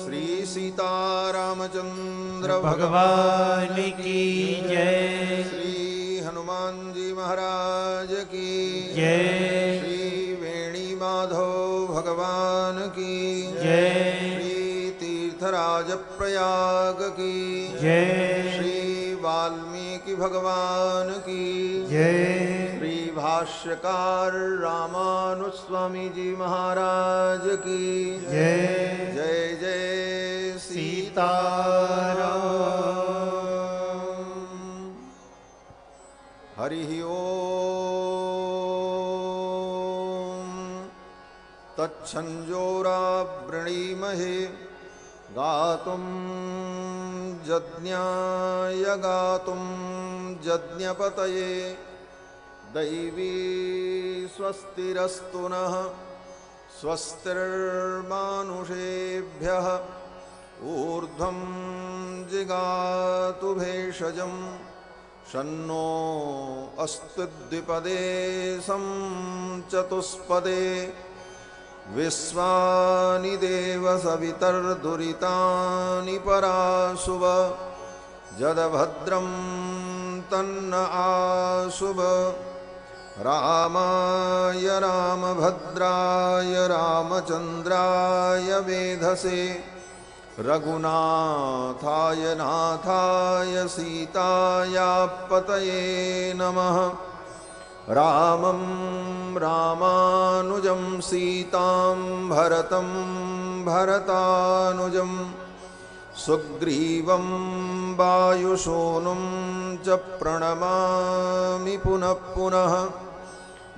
श्री सीतारामचंद्र भगवान की जय। श्री हनुमान जी महाराज की जय। श्री वेणी माधव भगवान की जय। श्री तीर्थराज प्रयाग की जय। श्री वाल्मीकि भगवान की जय। श्री भाष्यकार रामानुस्वामी जी महाराज की जय। जय जय सीताराम। हरि ओम तच्छंजोरावृणीमहे गातुं यज्ञाय गातुं यज्ञपतये दैवी स्वस्तिरस्तु नः स्वस्तिर्मानुषेभ्यः ऊर्ध्वं जिगातु भेषजं शन्नो अस्तु द्विपदे सं चतुष्पदे विश्वानि देव सवितर्दुरितानि पराशुभ जदभद्रं तन्न आशुभ रामाय रामभद्राय रामचन्द्राय वेधसे रघुनाथाय नाथाय सीतायापतये नमः। रामं रामानुजं सीतां भरतं भरतानुजं सुग्रीवं वायुसूनुं च प्रणमामि पुनः पुनः।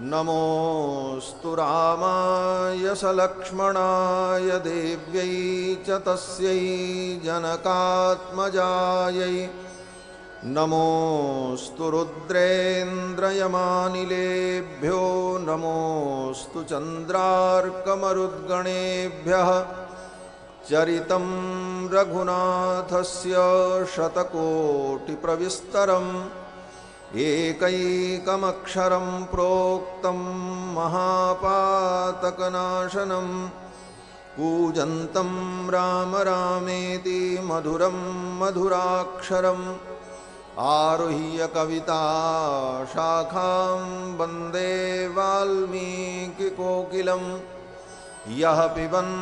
नमोऽस्तु रामाय सलक्ष्मणाय देव्यै च तस्यै जनकात्मजायै नमोऽस्तु रुद्रेन्द्रयमानिलेभ्यो नमोऽस्तु चन्द्रार्कमरुद्गणेभ्यः। चरितं रघुनाथस्य शतकोटिप्रविस्तरम् एकैकमक्षरं प्रोक्तं महापातकनाशनं कूजन्तं राम रामेति मधुरं मधुराक्षरम् आरुह्य कविता शाखां वन्दे वाल्मीकिकोकिलं यः पिबन्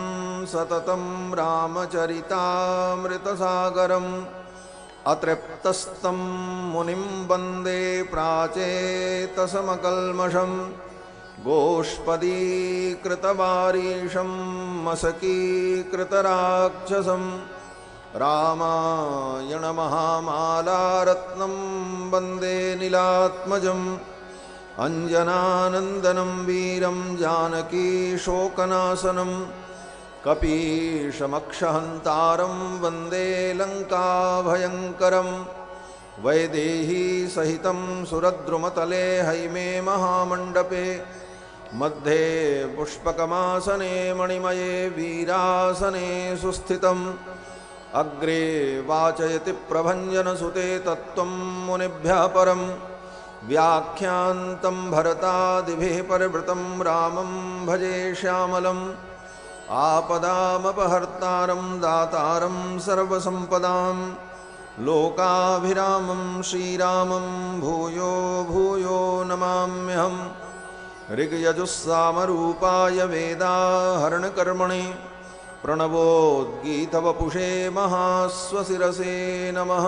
सततं रामचरितामृतसागरम् अतृप्तस्तं मुनिं वन्दे प्राचेतसमकल्मषं गोष्पदीकृतवारीशं मशकीकृतराक्षसं रामायणमहामालारत्नं वन्दे नीलात्मजम् अञ्जनानन्दनं वीरं जानकीशोकनाशनं कपीशमक्षहन्तारं वन्दे लङ्काभयङ्करं वैदेही सहितं सुरद्रुमतले हैमे महामण्डपे मध्ये पुष्पकमासने मणिमये वीरासने सुस्थितम् अग्रे वाचयति प्रभञ्जनसुते तत्त्वं मुनिभ्यः परं व्याख्यान्तं भरतादिभिः परिवृतं रामं भजे श्यामलम् आपदामपहर्तारं दातारं सर्वसम्पदां लोकाभिरामं श्रीरामं भूयो भूयो नमाम्यहम्। ऋग्यजुस्सामरूपाय वेदाहरणकर्मणे प्रणवोद्गीतवपुषे महास्वशिरसे नमः।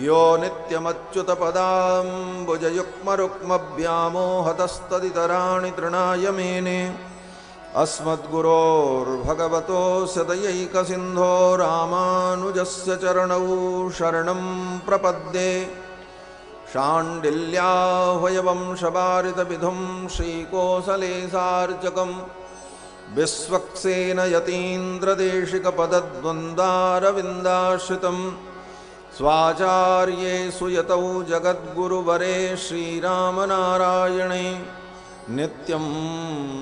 यो नित्यमच्युतपदाम्बुजयुग्मरुक्मव्यामोहतस्तदितराणि तृणाय मेने अस्मद्गुरोर्भगवतोऽस्य दयैकसिन्धो रामानुजस्य चरणौ शरणं प्रपद्ये। शाण्डिल्याह्वयवंशवारितविधुं श्रीकोसलेशार्चकं विश्वक्सेन स्वाचार्येषु यतौ जगद्गुरुवरे श्रीरामनारायणे नित्यं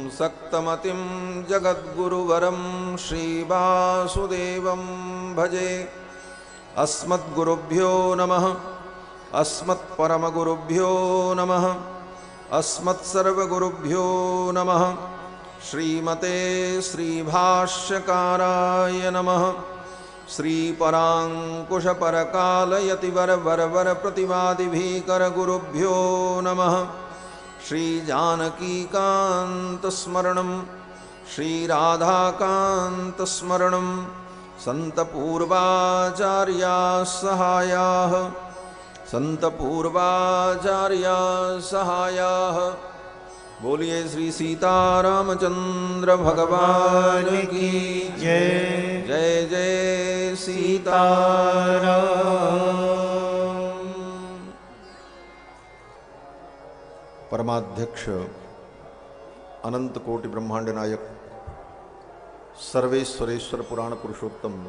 सक्तमतिं जगद्गुरुवरं श्रीवासुदेवं भजे। अस्मद्गुरुभ्यो नमः। अस्मत्परमगुरुभ्यो नमः। अस्मत्सर्वगुरुभ्यो नमः। श्रीमते श्रीभाष्यकाराय नमः। श्रीपराङ्कुशपरकालयतिवरवरवर प्रतिवादिभीकरगुरुभ्यो नमः। श्रीजानकीकान्तस्मरणं श्रीराधाकान्तस्मरणं सन्तपूर्वाचार्याः सहायाः बोलिए श्री सीतारामचंद्र भगवान की जय। जय जय सीताराम। परमाध्यक्ष अनंत कोटि ब्रह्मांड नायक सर्वेश्वरेश्वर पुराण पुरुषोत्तम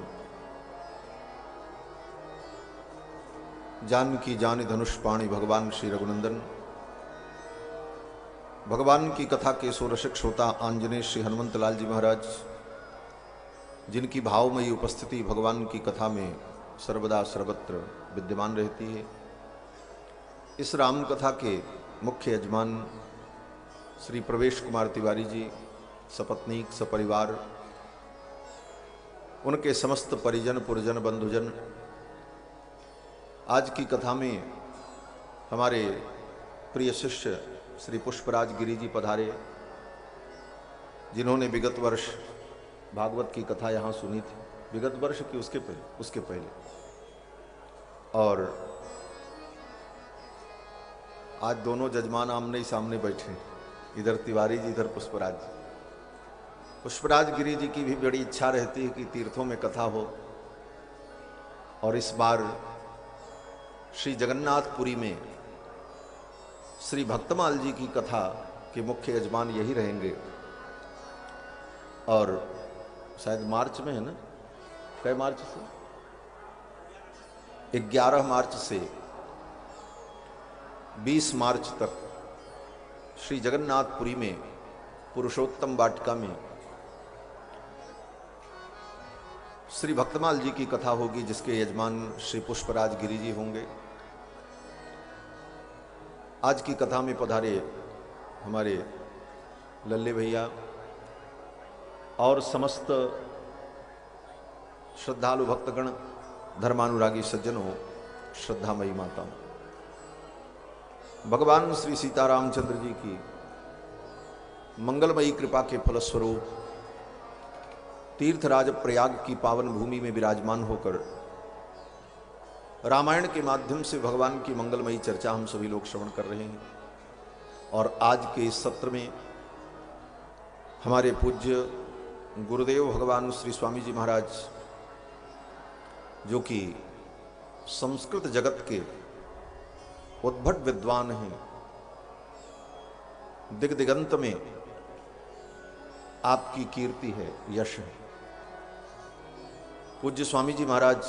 जानकी जानि धनुष पाणि भगवान श्री रघुनंदन, भगवान की कथा के सोरसिक श्रोता आंजनेय श्री हनुमंत लाल जी महाराज, जिनकी भावमयी उपस्थिति भगवान की कथा में सर्वदा सर्वत्र विद्यमान रहती है। इस राम कथा के मुख्य यजमान श्री प्रवेश कुमार तिवारी जी, सपत्नीक सपरिवार, उनके समस्त परिजन पुरजन बंधुजन, आज की कथा में हमारे प्रिय शिष्य श्री पुष्पराज गिरी जी पधारे, जिन्होंने विगत वर्ष भागवत की कथा यहाँ सुनी थी। विगत वर्ष की उसके पहले और आज दोनों जजमान आमने ही सामने बैठे, इधर तिवारी जी इधर पुष्पराज जी। पुष्पराज गिरी जी की भी बड़ी इच्छा रहती है कि तीर्थों में कथा हो, और इस बार श्री जगन्नाथपुरी में श्री भक्तमाल जी की कथा के मुख्य यजमान यही रहेंगे। और शायद मार्च में है ना, कै मार्च से 11 मार्च से 20 मार्च तक श्री जगन्नाथपुरी में पुरुषोत्तम वाटिका में श्री भक्तमाल जी की कथा होगी, जिसके यजमान श्री पुष्पराज गिरी जी होंगे। आज की कथा में पधारे हमारे लल्ले भैया और समस्त श्रद्धालु भक्तगण, धर्मानुरागी सज्जनों, श्रद्धामयी माताओं, भगवान श्री सीतारामचंद्र जी की मंगलमयी कृपा के फलस्वरूप तीर्थराज प्रयाग की पावन भूमि में विराजमान होकर रामायण के माध्यम से भगवान की मंगलमयी चर्चा हम सभी लोग श्रवण कर रहे हैं। और आज के इस सत्र में हमारे पूज्य गुरुदेव भगवान श्री स्वामी जी महाराज, जो कि संस्कृत जगत के उद्भट विद्वान हैं, दिग्दिगंत में आपकी कीर्ति है, यश है। पूज्य स्वामी जी महाराज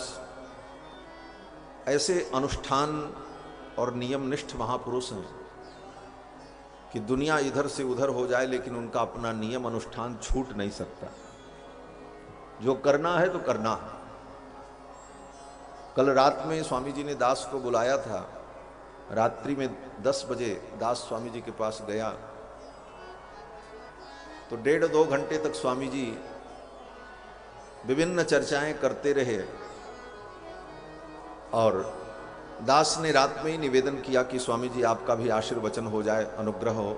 ऐसे अनुष्ठान और नियमनिष्ठ महापुरुष हैं कि दुनिया इधर से उधर हो जाए, लेकिन उनका अपना नियम अनुष्ठान छूट नहीं सकता। जो करना है तो करना है। कल रात में स्वामी जी ने दास को बुलाया था, रात्रि में 10 बजे दास स्वामी जी के पास गया तो 1.5-2 घंटे तक स्वामी जी विभिन्न चर्चाएं करते रहे। और दास ने रात में ही निवेदन किया कि स्वामी जी आपका भी आशीर्वचन हो जाए, अनुग्रह हो।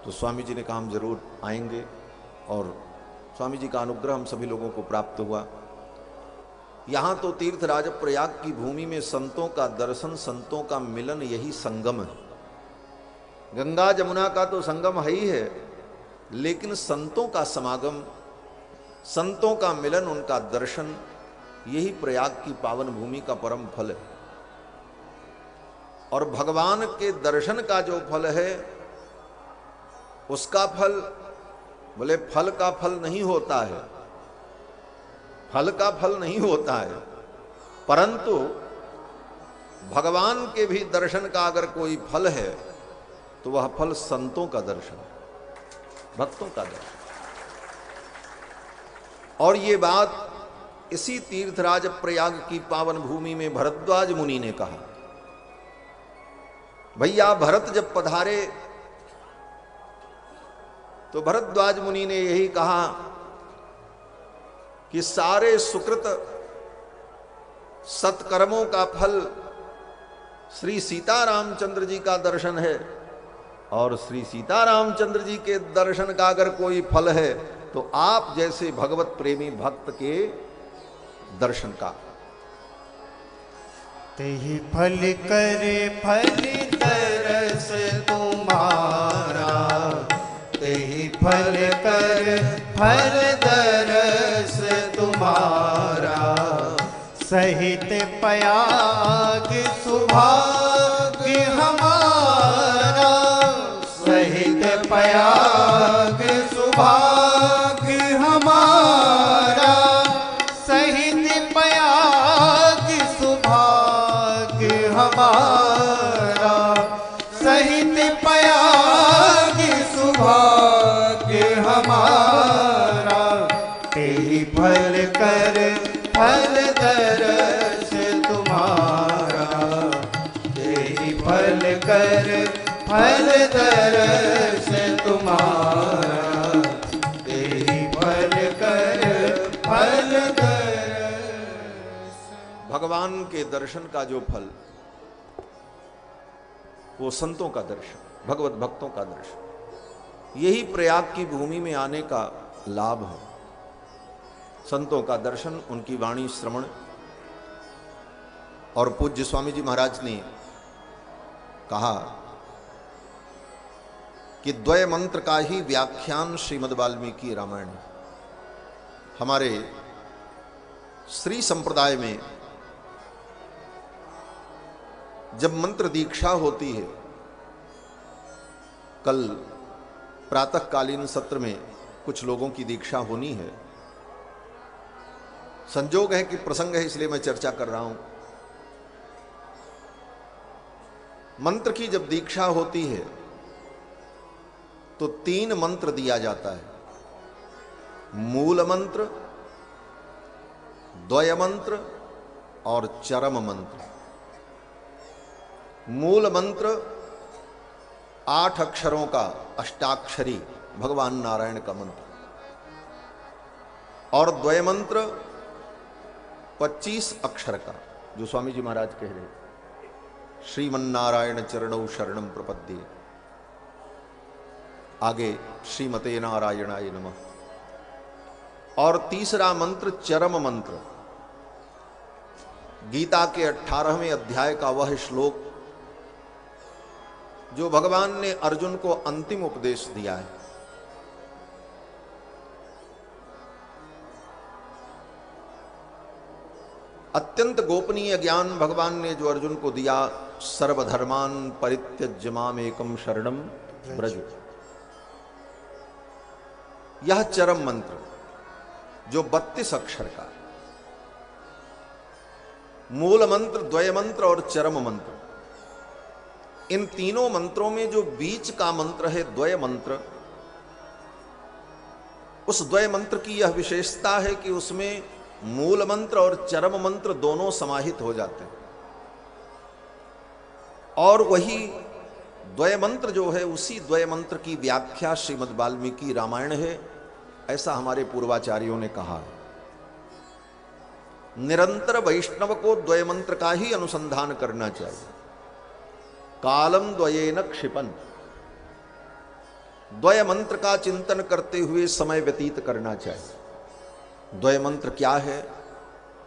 तो स्वामी जी ने कहा हम जरूर आएंगे, और स्वामी जी का अनुग्रह हम सभी लोगों को प्राप्त हुआ। यहाँ तो तीर्थराज प्रयाग की भूमि में संतों का दर्शन, संतों का मिलन, यही संगम है। गंगा जमुना का तो संगम है ही है, लेकिन संतों का समागम, संतों का मिलन, उनका दर्शन, यही प्रयाग की पावन भूमि का परम फल है। और भगवान के दर्शन का जो फल है, उसका फल बोले फल का फल नहीं होता है, फल का फल नहीं होता है, परंतु भगवान के भी दर्शन का अगर कोई फल है तो वह फल संतों का दर्शन, भक्तों का दर्शन। और ये बात इसी तीर्थराज प्रयाग की पावन भूमि में भरद्वाज मुनि ने कहा। भैया भरत जब पधारे तो भरद्वाज मुनि ने यही कहा कि सारे सुकृत सत्कर्मों का फल श्री सीता रामचंद्र जी का दर्शन है, और श्री सीता रामचंद्र जी के दर्शन का अगर कोई फल है तो आप जैसे भगवत प्रेमी भक्त के दर्शन का। तेहि फल करे फल तरस तुम्हारा, तेहि फल कर फल तरस तुम्हारा, सहित पयाग सुभाग्य हमारा, सहित पयाग सुभाग्य हमारा, सहित पयाग सुभाग्य हमारा, सहित पयाग सुभाग्य हमारा, तेहि फल कर फल तरस तुम्हारा, तेहि फल कर फल तरस तुम्हारा, तेहि फल कर फल तरस। भगवान के दर्शन का जो फल, वो संतों का दर्शन, भगवत भक्तों का दर्शन, यही प्रयाग की भूमि में आने का लाभ है। संतों का दर्शन, उनकी वाणी श्रवण। और पूज्य स्वामी जी महाराज ने कहा कि द्वय मंत्र का ही व्याख्यान श्रीमद् वाल्मीकि रामायण है। हमारे श्री संप्रदाय में जब मंत्र दीक्षा होती है, कल प्रातःकालीन सत्र में कुछ लोगों की दीक्षा होनी है, संजोग है कि प्रसंग है इसलिए मैं चर्चा कर रहा हूं। मंत्र की जब दीक्षा होती है तो 3 मंत्र दिया जाता है, मूल मंत्र, द्वय मंत्र और चरम मंत्र। मूल मंत्र 8 अक्षरों का अष्टाक्षरी भगवान नारायण का मंत्र, और द्वय मंत्र 25 अक्षर का, जो स्वामी जी महाराज कह रहे, श्रीमन्नारायण चरणौ शरणम प्रपद्ये, आगे श्रीमते नारायणाय नमः। और तीसरा मंत्र चरम मंत्र, गीता के 18वें अध्याय का वह श्लोक जो भगवान ने अर्जुन को अंतिम उपदेश दिया है। अत्यंत गोपनीय ज्ञान भगवान ने जो अर्जुन को दिया, सर्वधर्मान परित्यज्य माम एकम शरणम व्रज। यह चरम मंत्र जो 32 अक्षर का, मूल मंत्र, द्वय मंत्र और चरम मंत्र, इन तीनों मंत्रों में जो बीच का मंत्र है द्वय मंत्र, उस द्वय मंत्र की यह विशेषता है कि उसमें मूल मंत्र और चरम मंत्र दोनों समाहित हो जाते हैं, और वही द्वय मंत्र जो है, उसी द्वय मंत्र की व्याख्या श्रीमद् वाल्मीकि रामायण है, ऐसा हमारे पूर्वाचार्यों ने कहा है। निरंतर वैष्णव को द्वय मंत्र का ही अनुसंधान करना चाहिए। कालम द्वयेन क्षिपन, द्वय मंत्र का चिंतन करते हुए समय व्यतीत करना चाहिए। द्वय मंत्र क्या है?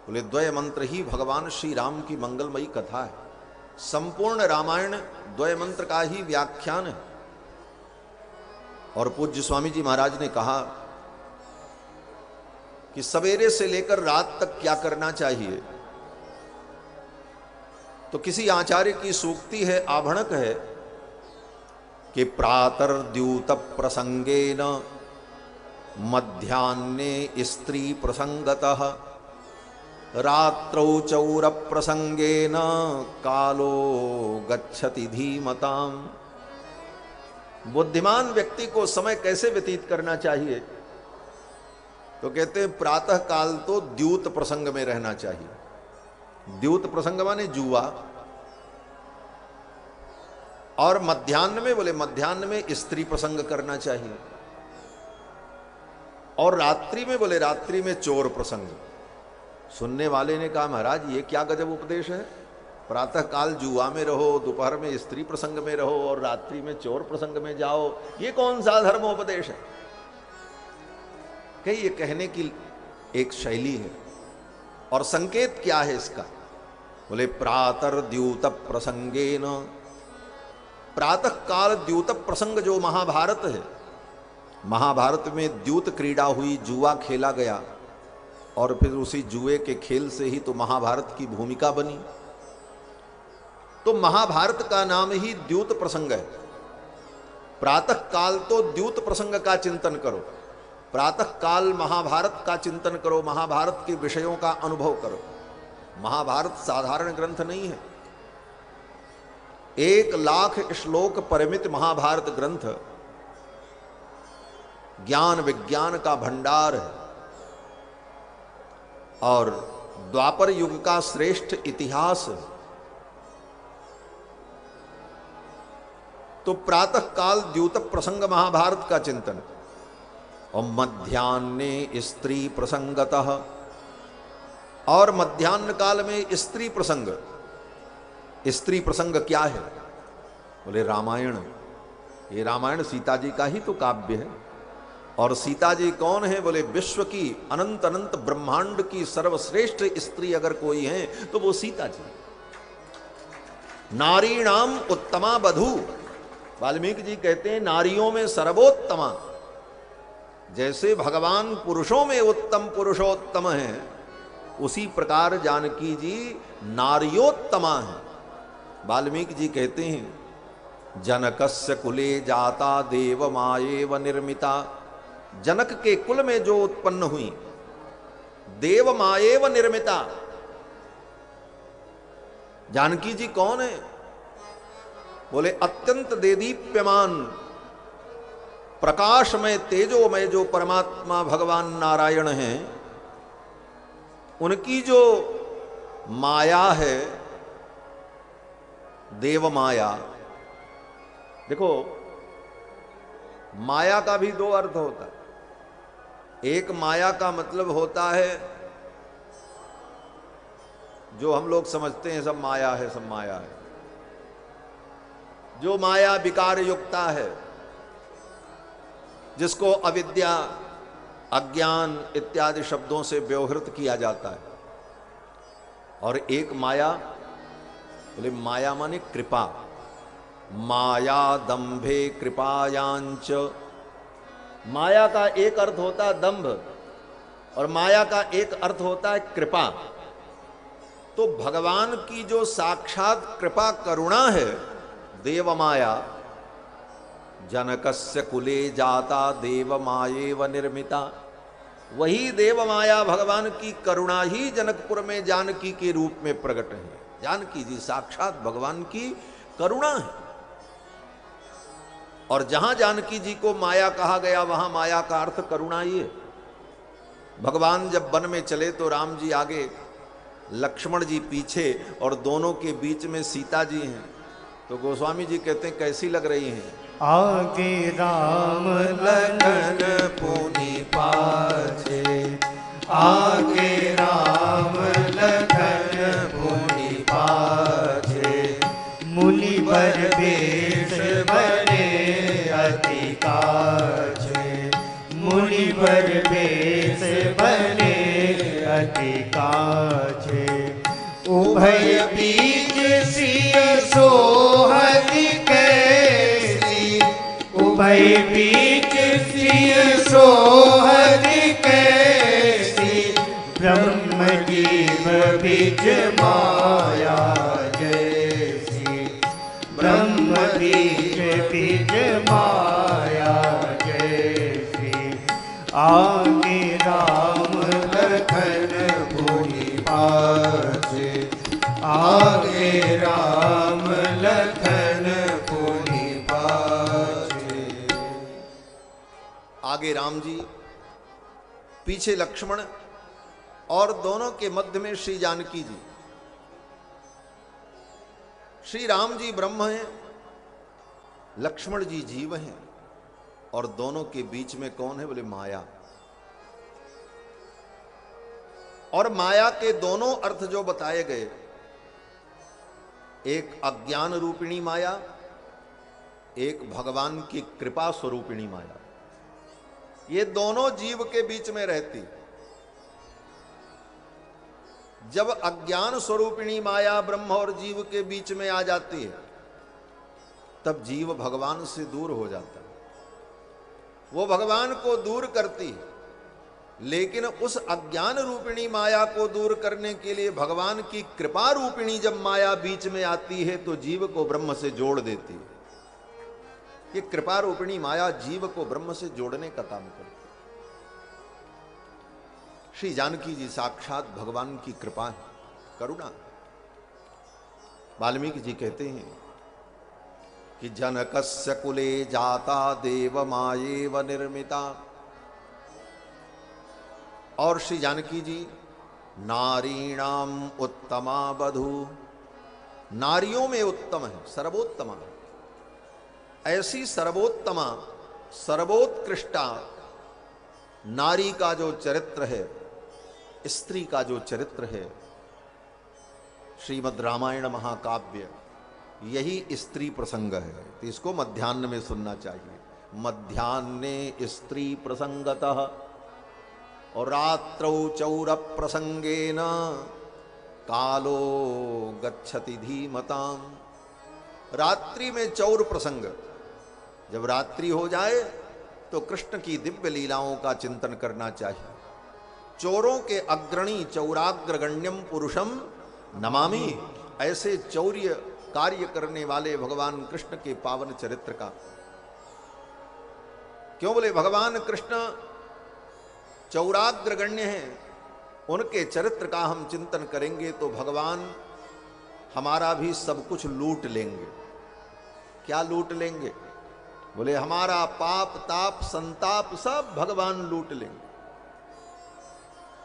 बोले द्वय मंत्र ही भगवान श्री राम की मंगलमयी कथा है। संपूर्ण रामायण द्वय मंत्र का ही व्याख्यान है। और पूज्य स्वामी जी महाराज ने कहा कि सवेरे से लेकर रात तक क्या करना चाहिए, तो किसी आचार्य की सूक्ति है, आभणक है कि प्रातर्द्यूत प्रसंगेन मध्याह्ने स्त्री प्रसंगतः रात्रौ चौर प्रसंगेन कालो गच्छति धीमताम। बुद्धिमान व्यक्ति को समय कैसे व्यतीत करना चाहिए? तो कहते हैं प्रातः काल तो द्यूत प्रसंग में रहना चाहिए। द्यूत प्रसंग माने जुआ। और मध्याह्न में, बोले मध्याह्न में स्त्री प्रसंग करना चाहिए। और रात्रि में, बोले रात्रि में चोर प्रसंग। सुनने वाले ने कहा महाराज ये क्या गजब उपदेश है, प्रातः काल जुआ में रहो, दोपहर में स्त्री प्रसंग में रहो और रात्रि में चोर प्रसंग में जाओ, ये कौन सा धर्मोपदेश है। कहीं ये कहने की एक शैली है। और संकेत क्या है इसका, बोले प्रातर द्यूत प्रसंगेन, प्रातः काल द्यूत प्रसंग जो महाभारत है, महाभारत में द्यूत क्रीड़ा हुई, जुआ खेला गया और फिर उसी जुए के खेल से ही तो महाभारत की भूमिका बनी। तो महाभारत का नाम ही द्यूत प्रसंग है। प्रातः काल तो द्यूत प्रसंग का चिंतन करो, प्रातः काल महाभारत का चिंतन करो, महाभारत के विषयों का अनुभव करो। महाभारत साधारण ग्रंथ नहीं है, 1,00,000 श्लोक परिमित महाभारत ग्रंथ ज्ञान विज्ञान का भंडार है और द्वापर युग का श्रेष्ठ इतिहास है। तो प्रातः काल द्यूत प्रसंग महाभारत का चिंतन, और मध्याह्ने स्त्री प्रसंगतः, और मध्याह्न काल में स्त्री प्रसंग। स्त्री प्रसंग क्या है, बोले रामायण। ये रामायण सीता जी का ही तो काव्य है। और सीता जी कौन है, बोले विश्व की अनंत अनंत ब्रह्मांड की सर्वश्रेष्ठ स्त्री अगर कोई है तो वो सीता जी। नारीणाम उत्तमा बधू, वाल्मीकि जी कहते हैं नारियों में सर्वोत्तमा। जैसे भगवान पुरुषों में उत्तम पुरुषोत्तम है, उसी प्रकार जानकी जी नारियोत्तमा है। वाल्मीकि जी कहते हैं जनकस्य कुले जाता देव मायेव निर्मिता, जनक के कुल में जो उत्पन्न हुई, देव मायेव निर्मिता। जानकी जी कौन है, बोले अत्यंत देदीप्यमान प्रकाशमय तेजोमय जो परमात्मा भगवान नारायण हैं, उनकी जो माया है देव माया। देखो माया का भी दो अर्थ होता है। एक माया का मतलब होता है जो हम लोग समझते हैं सब माया है, सब माया है, जो माया विकार युक्ता है, जिसको अविद्या अज्ञान इत्यादि शब्दों से व्यवहृत किया जाता है। और एक माया, बोले माया माने कृपा। माया दंभे कृपायांच, माया का एक अर्थ होता है दंभ और माया का एक अर्थ होता है कृपा। तो भगवान की जो साक्षात कृपा करुणा है देव माया, जनकस्य कुले जाता देव मायेव निर्मिता, वही देव माया भगवान की करुणा ही जनकपुर में जानकी के रूप में प्रकट है। जानकी जी साक्षात भगवान की करुणा है। और जहां जानकी जी को माया कहा गया वहां माया का अर्थ करुणा ही है। भगवान जब वन में चले तो राम जी आगे, लक्ष्मण जी पीछे और दोनों के बीच में सीता जी हैं। तो गोस्वामी जी कहते हैं कैसी लग रही हैं, आगे राम लखन पुनि पाछे, आगे राम लखन पुनि पाछे, मुनि बर बेश बने अति काछे, मुनि बर बेश बने अति काछे, उभय बीच सिय सोहति कैसी, उभय बीच सिय सोहति कैसी, ब्रह्म जीव बीच माया जैसी, ब्रह्म बीच बीच माया जैसी, आगे राम लखन पुनि पाछे, आगे राम लखन पुनि पाछे। आगे राम जी, पीछे लक्ष्मण और दोनों के मध्य में श्री जानकी जी। श्री राम जी ब्रह्म हैं, लक्ष्मण जी जीव हैं और दोनों के बीच में कौन है, बोले माया। और माया के दोनों अर्थ जो बताए गए, एक अज्ञान रूपिणी माया, एक भगवान की कृपा स्वरूपिणी माया, ये दोनों जीव के बीच में रहती। जब अज्ञान स्वरूपिणी माया ब्रह्म और जीव के बीच में आ जाती है, तब जीव भगवान से दूर हो जाता है। वो भगवान को दूर करती है, लेकिन उस अज्ञान रूपिणी माया को दूर करने के लिए भगवान की कृपा रूपिणी जब माया बीच में आती है, तो जीव को ब्रह्म से जोड़ देती है। ये कृपा रूपिणी माया जीव को ब्रह्म से जोड़ने का काम करती है। श्री जानकी जी साक्षात भगवान की कृपा है, करुणा। वाल्मीकि जी कहते हैं कि जनकस्य कुले जाता देव मायेव निर्मिता। और श्री जानकी जी नारीणाम उत्तमा बधू, नारियों में उत्तम है, सर्वोत्तमा। ऐसी सर्वोत्तमा सर्वोत्कृष्टा नारी का जो चरित्र है, स्त्री का जो चरित्र है, श्रीमद् रामायण महाकाव्य यही स्त्री प्रसंग है। तो इसको मध्याह्न में सुनना चाहिए। मध्याह्ने स्त्री प्रसंगतः और रात्रौ चौर प्रसंगेन कालो गच्छति धीमताम। रात्रि में चौर प्रसंग, जब रात्रि हो जाए तो कृष्ण की दिव्य लीलाओं का चिंतन करना चाहिए। चोरों के अग्रणी चौराग्रगण्यम पुरुषम नमामि, ऐसे चौर्य कार्य करने वाले भगवान कृष्ण के पावन चरित्र का। क्यों बोले भगवान कृष्ण चौराग्रगण्य हैं, उनके चरित्र का हम चिंतन करेंगे तो भगवान हमारा भी सब कुछ लूट लेंगे। क्या लूट लेंगे? बोले हमारा पाप ताप संताप सब भगवान लूट लेंगे।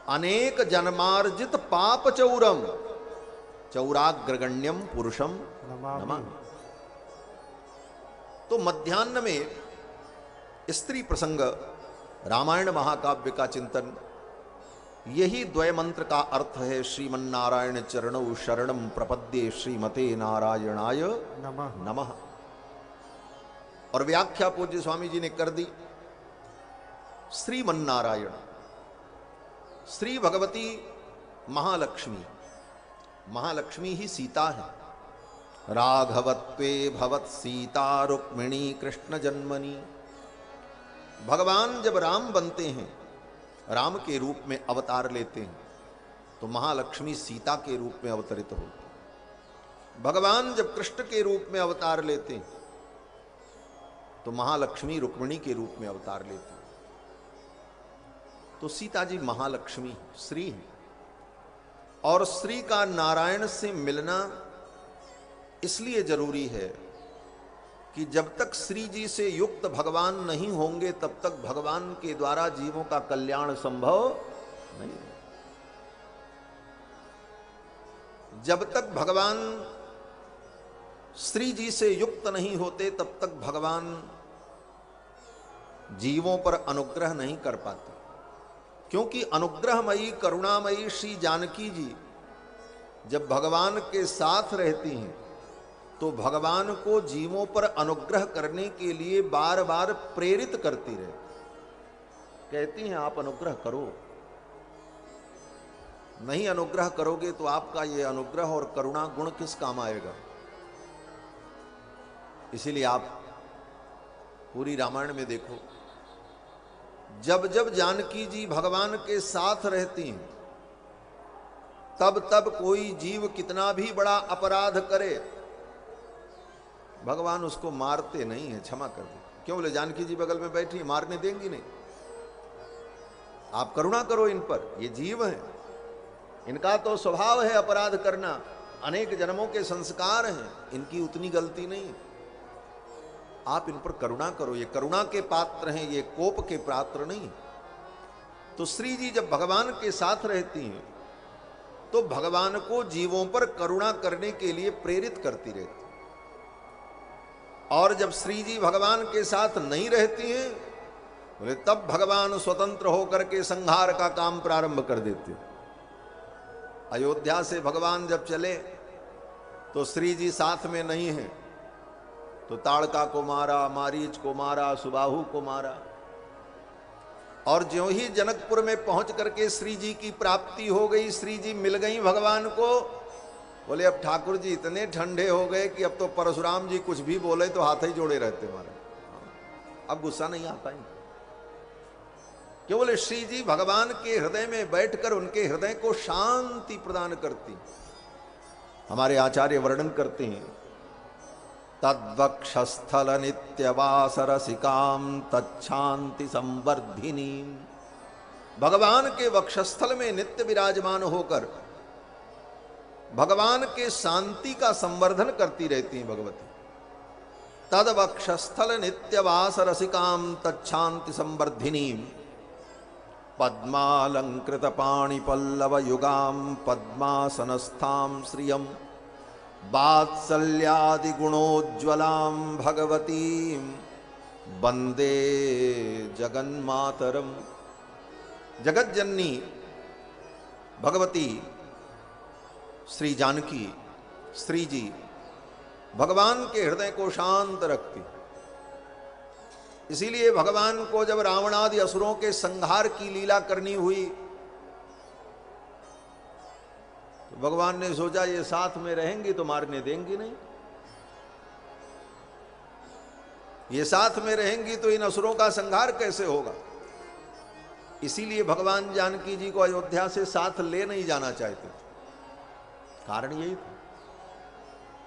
अनेक जन्मार्जित पाप चौरम चौराग्रगण्यम पुरुषम नमामि। तो मध्याह्न में स्त्री प्रसंग, रामायण महाकाव्य का चिंतन, यही द्वय मंत्र का अर्थ है। श्रीमन्नारायण चरणौ शरणम प्रपद्ये श्रीमते नारायणाय नमः नमः। और व्याख्या पूज्य स्वामी जी ने कर दी। श्रीमन्नारायण, श्री भगवती महालक्ष्मी, महालक्ष्मी ही सीता है। राघवत्वे भवत सीता रुक्मिणी कृष्ण जन्मनी। भगवान जब राम बनते हैं, राम के रूप में अवतार लेते हैं, तो महालक्ष्मी सीता के रूप में अवतरित होती। भगवान जब कृष्ण के रूप में अवतार लेते हैं, तो महालक्ष्मी रुक्मिणी के रूप में अवतार लेती। तो सीता जी महालक्ष्मी श्री है। और श्री का नारायण से मिलना इसलिए जरूरी है कि जब तक श्री जी से युक्त भगवान नहीं होंगे, तब तक भगवान के द्वारा जीवों का कल्याण संभव नहीं है। जब तक भगवान श्री जी से युक्त नहीं होते, तब तक भगवान जीवों पर अनुग्रह नहीं कर पाते। क्योंकि अनुग्रहमयी करुणामयी श्री जानकी जी जब भगवान के साथ रहती हैं, तो भगवान को जीवों पर अनुग्रह करने के लिए बार बार प्रेरित करती रहे। कहती हैं आप अनुग्रह करो, नहीं अनुग्रह करोगे तो आपका ये अनुग्रह और करुणा गुण किस काम आएगा। इसीलिए आप पूरी रामायण में देखो, जब जब जानकी जी भगवान के साथ रहती हैं, तब तब कोई जीव कितना भी बड़ा अपराध करे, भगवान उसको मारते नहीं है, क्षमा कर दे। क्यों? बोले जानकी जी बगल में बैठी, मारने देंगी नहीं। आप करुणा करो इन पर, ये जीव हैं, इनका तो स्वभाव है अपराध करना, अनेक जन्मों के संस्कार हैं, इनकी उतनी गलती नहीं है। आप इन पर करुणा करो, ये करुणा के पात्र हैं, ये कोप के पात्र नहीं। तो श्री जी जब भगवान के साथ रहती हैं, तो भगवान को जीवों पर करुणा करने के लिए प्रेरित करती रहती। और जब श्री जी भगवान के साथ नहीं रहती हैं, बोले तब भगवान स्वतंत्र होकर के संहार का काम प्रारंभ कर देते। अयोध्या से भगवान जब चले तो श्री जी साथ में नहीं है, तो ताड़का को मारा, मारीच को मारा, सुबाहु को मारा। और ज्यों ही जनकपुर में पहुंच करके श्री जी की प्राप्ति हो गई, श्री जी मिल गई भगवान को, बोले अब ठाकुर जी इतने ठंडे हो गए कि अब तो परशुराम जी कुछ भी बोले तो हाथ ही जोड़े रहते हमारे, अब गुस्सा नहीं आता ही। क्यों? बोले श्री जी भगवान के हृदय में बैठकर उनके हृदय को शांति प्रदान करती। हमारे आचार्य वर्णन करते हैं, तद्वक्षस्थल नित्यवास रसिकाम तच्छांति संवर्धिनी। भगवान के वक्षस्थल में नित्य विराजमान होकर भगवान के शांति का संवर्धन करती रहती हैं भगवती। तद्वक्षस्थल नित्यवास रसिकाम तच्छांति संवर्धिनी पद्मालंकृत पाणिपल्लव युगाम पद्मासनस्थाम श्रियम वात्सल्यादि गुणोज्ज्वलां भगवतीं वंदे जगन्मातरम। जगज्जननी भगवती श्री जानकी, श्री जी भगवान के हृदय को शांत रखती। इसीलिए भगवान को जब रावणादि असुरों के संहार की लीला करनी हुई तो भगवान ने सोचा ये साथ में रहेंगी तो मारने देंगी नहीं, ये साथ में रहेंगी तो इन असुरों का संहार कैसे होगा। इसीलिए भगवान जानकी जी को अयोध्या से साथ ले नहीं जाना चाहते थे। कारण यही था,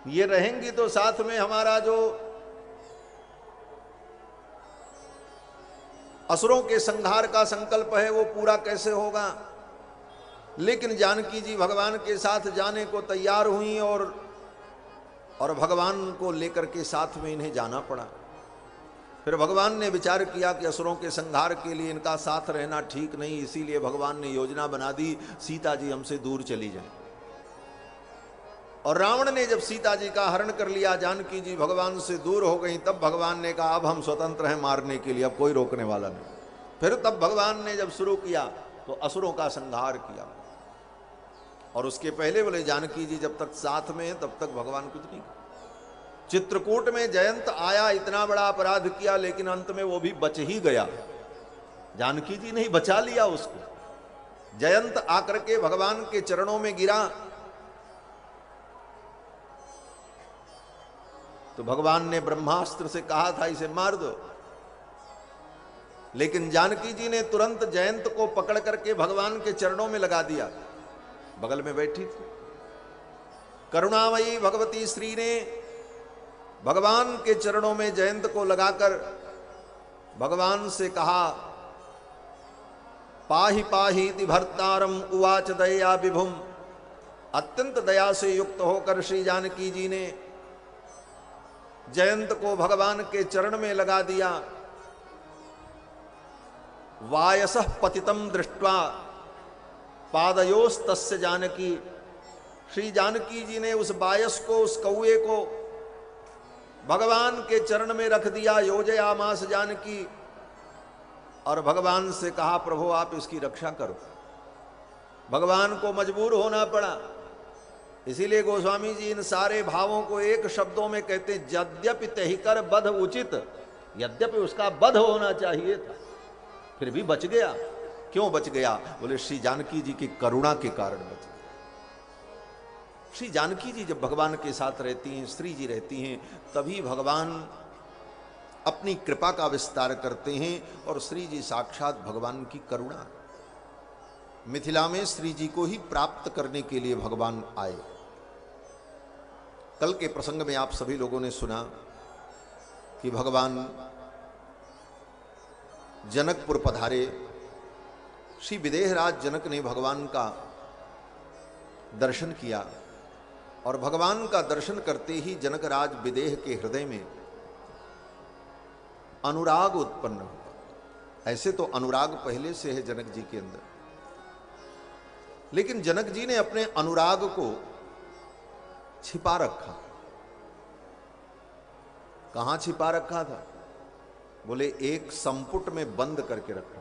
ये रहेंगी तो साथ में हमारा जो असुरों के संहार का संकल्प है वो पूरा कैसे होगा। लेकिन जानकी जी भगवान के साथ जाने को तैयार हुई और भगवान को लेकर के साथ में इन्हें जाना पड़ा। फिर भगवान ने विचार किया कि असुरों के संहार के लिए इनका साथ रहना ठीक नहीं, इसीलिए भगवान ने योजना बना दी सीता जी हमसे दूर चली जाए। और रावण ने जब सीता जी का हरण कर लिया, जानकी जी भगवान से दूर हो गई, तब भगवान ने कहा अब हम स्वतंत्र हैं मारने के लिए, अब कोई रोकने वाला नहीं। फिर तब भगवान ने जब शुरू किया तो असुरों का संहार किया। और उसके पहले बोले जानकी जी जब तक साथ में है तब तक भगवान कुछ नहीं। चित्रकूट में जयंत आया, इतना बड़ा अपराध किया, लेकिन अंत में वो भी बच ही गया। जानकी जी ने ही बचा लिया उसको। जयंत आकर के भगवान के चरणों में गिरा तो भगवान ने ब्रह्मास्त्र से कहा था इसे मार दो, लेकिन जानकी जी ने तुरंत जयंत को पकड़ करके भगवान के चरणों में लगा दिया। बगल में बैठी थी करुणामयी भगवती श्री ने भगवान के चरणों में जयंत को लगाकर भगवान से कहा पाहि पाहि इति भर्तारम उवाच दया विभुम। अत्यंत दया से युक्त होकर श्री जानकी जी ने जयंत को भगवान के चरण में लगा दिया। वायसः पतितम दृष्ट्वा पादयोस्तस्य जानकी। श्री जानकी जी ने उस बायस को, उस कौए को भगवान के चरण में रख दिया। योजयामास जानकी, और भगवान से कहा प्रभु आप इसकी रक्षा करो। भगवान को मजबूर होना पड़ा। इसीलिए गोस्वामी जी इन सारे भावों को एक शब्दों में कहते हैं, यद्यपि तहिकर बध उचित, यद्यपि उसका बध होना चाहिए था, फिर भी बच गया। क्यों बच गया? बोले श्री जानकी जी की करुणा के कारण बच गया। श्री जानकी जी जब भगवान के साथ रहती हैं, श्री जी रहती हैं, तभी भगवान अपनी कृपा का विस्तार करते हैं और श्री जी साक्षात भगवान की करुणा। मिथिला में श्री जी को ही प्राप्त करने के लिए भगवान आए। कल के प्रसंग में आप सभी लोगों ने सुना कि भगवान जनकपुर पधारे। श्री विदेहराज जनक ने भगवान का दर्शन किया और भगवान का दर्शन करते ही जनकराज विदेह के हृदय में अनुराग उत्पन्न हुआ। ऐसे तो अनुराग पहले से है जनक जी के अंदर, लेकिन जनक जी ने अपने अनुराग को छिपा रखा। कहां छिपा रखा था? बोले एक संपुट में बंद करके रखा।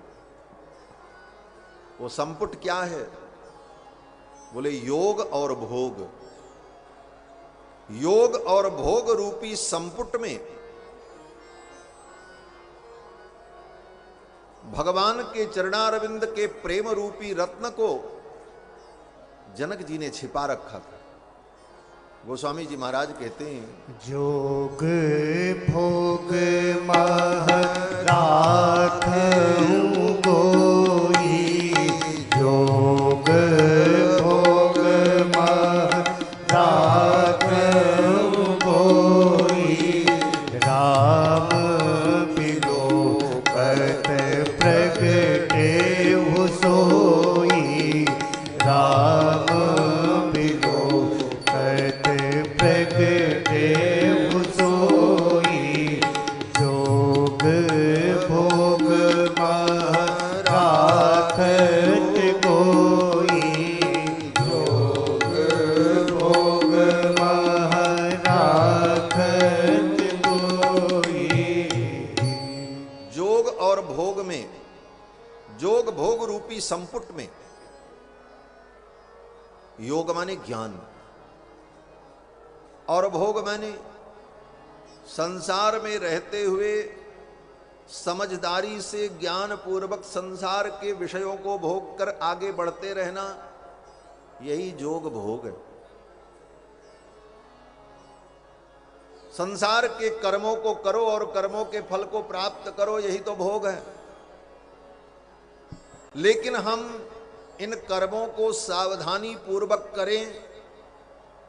वो संपुट क्या है? बोले योग और भोग, योग और भोग रूपी संपुट में भगवान के चरणारविंद के प्रेम रूपी रत्न को जनक जी ने छिपा रखा था। गोस्वामी जी महाराज कहते हैं, जोग भोग मह राखऊं गोई, जोग भोग मह राखऊं गोई, राम बिलोकत प्रगटे हो सोई, राम बिलोकत प्रगटे हो सोई, जोग भोग मह राखत कोई, जोग भोग मह राखत कोई। जोग और भोग में, जोग भोग रूपी संपुट में, योग माने ज्ञान और भोग माने संसार में रहते हुए समझदारी से ज्ञान पूर्वक संसार के विषयों को भोग कर आगे बढ़ते रहना, यही जोग भोग है। संसार के कर्मों को करो और कर्मों के फल को प्राप्त करो, यही तो भोग है। लेकिन हम इन कर्मों को सावधानी पूर्वक करें,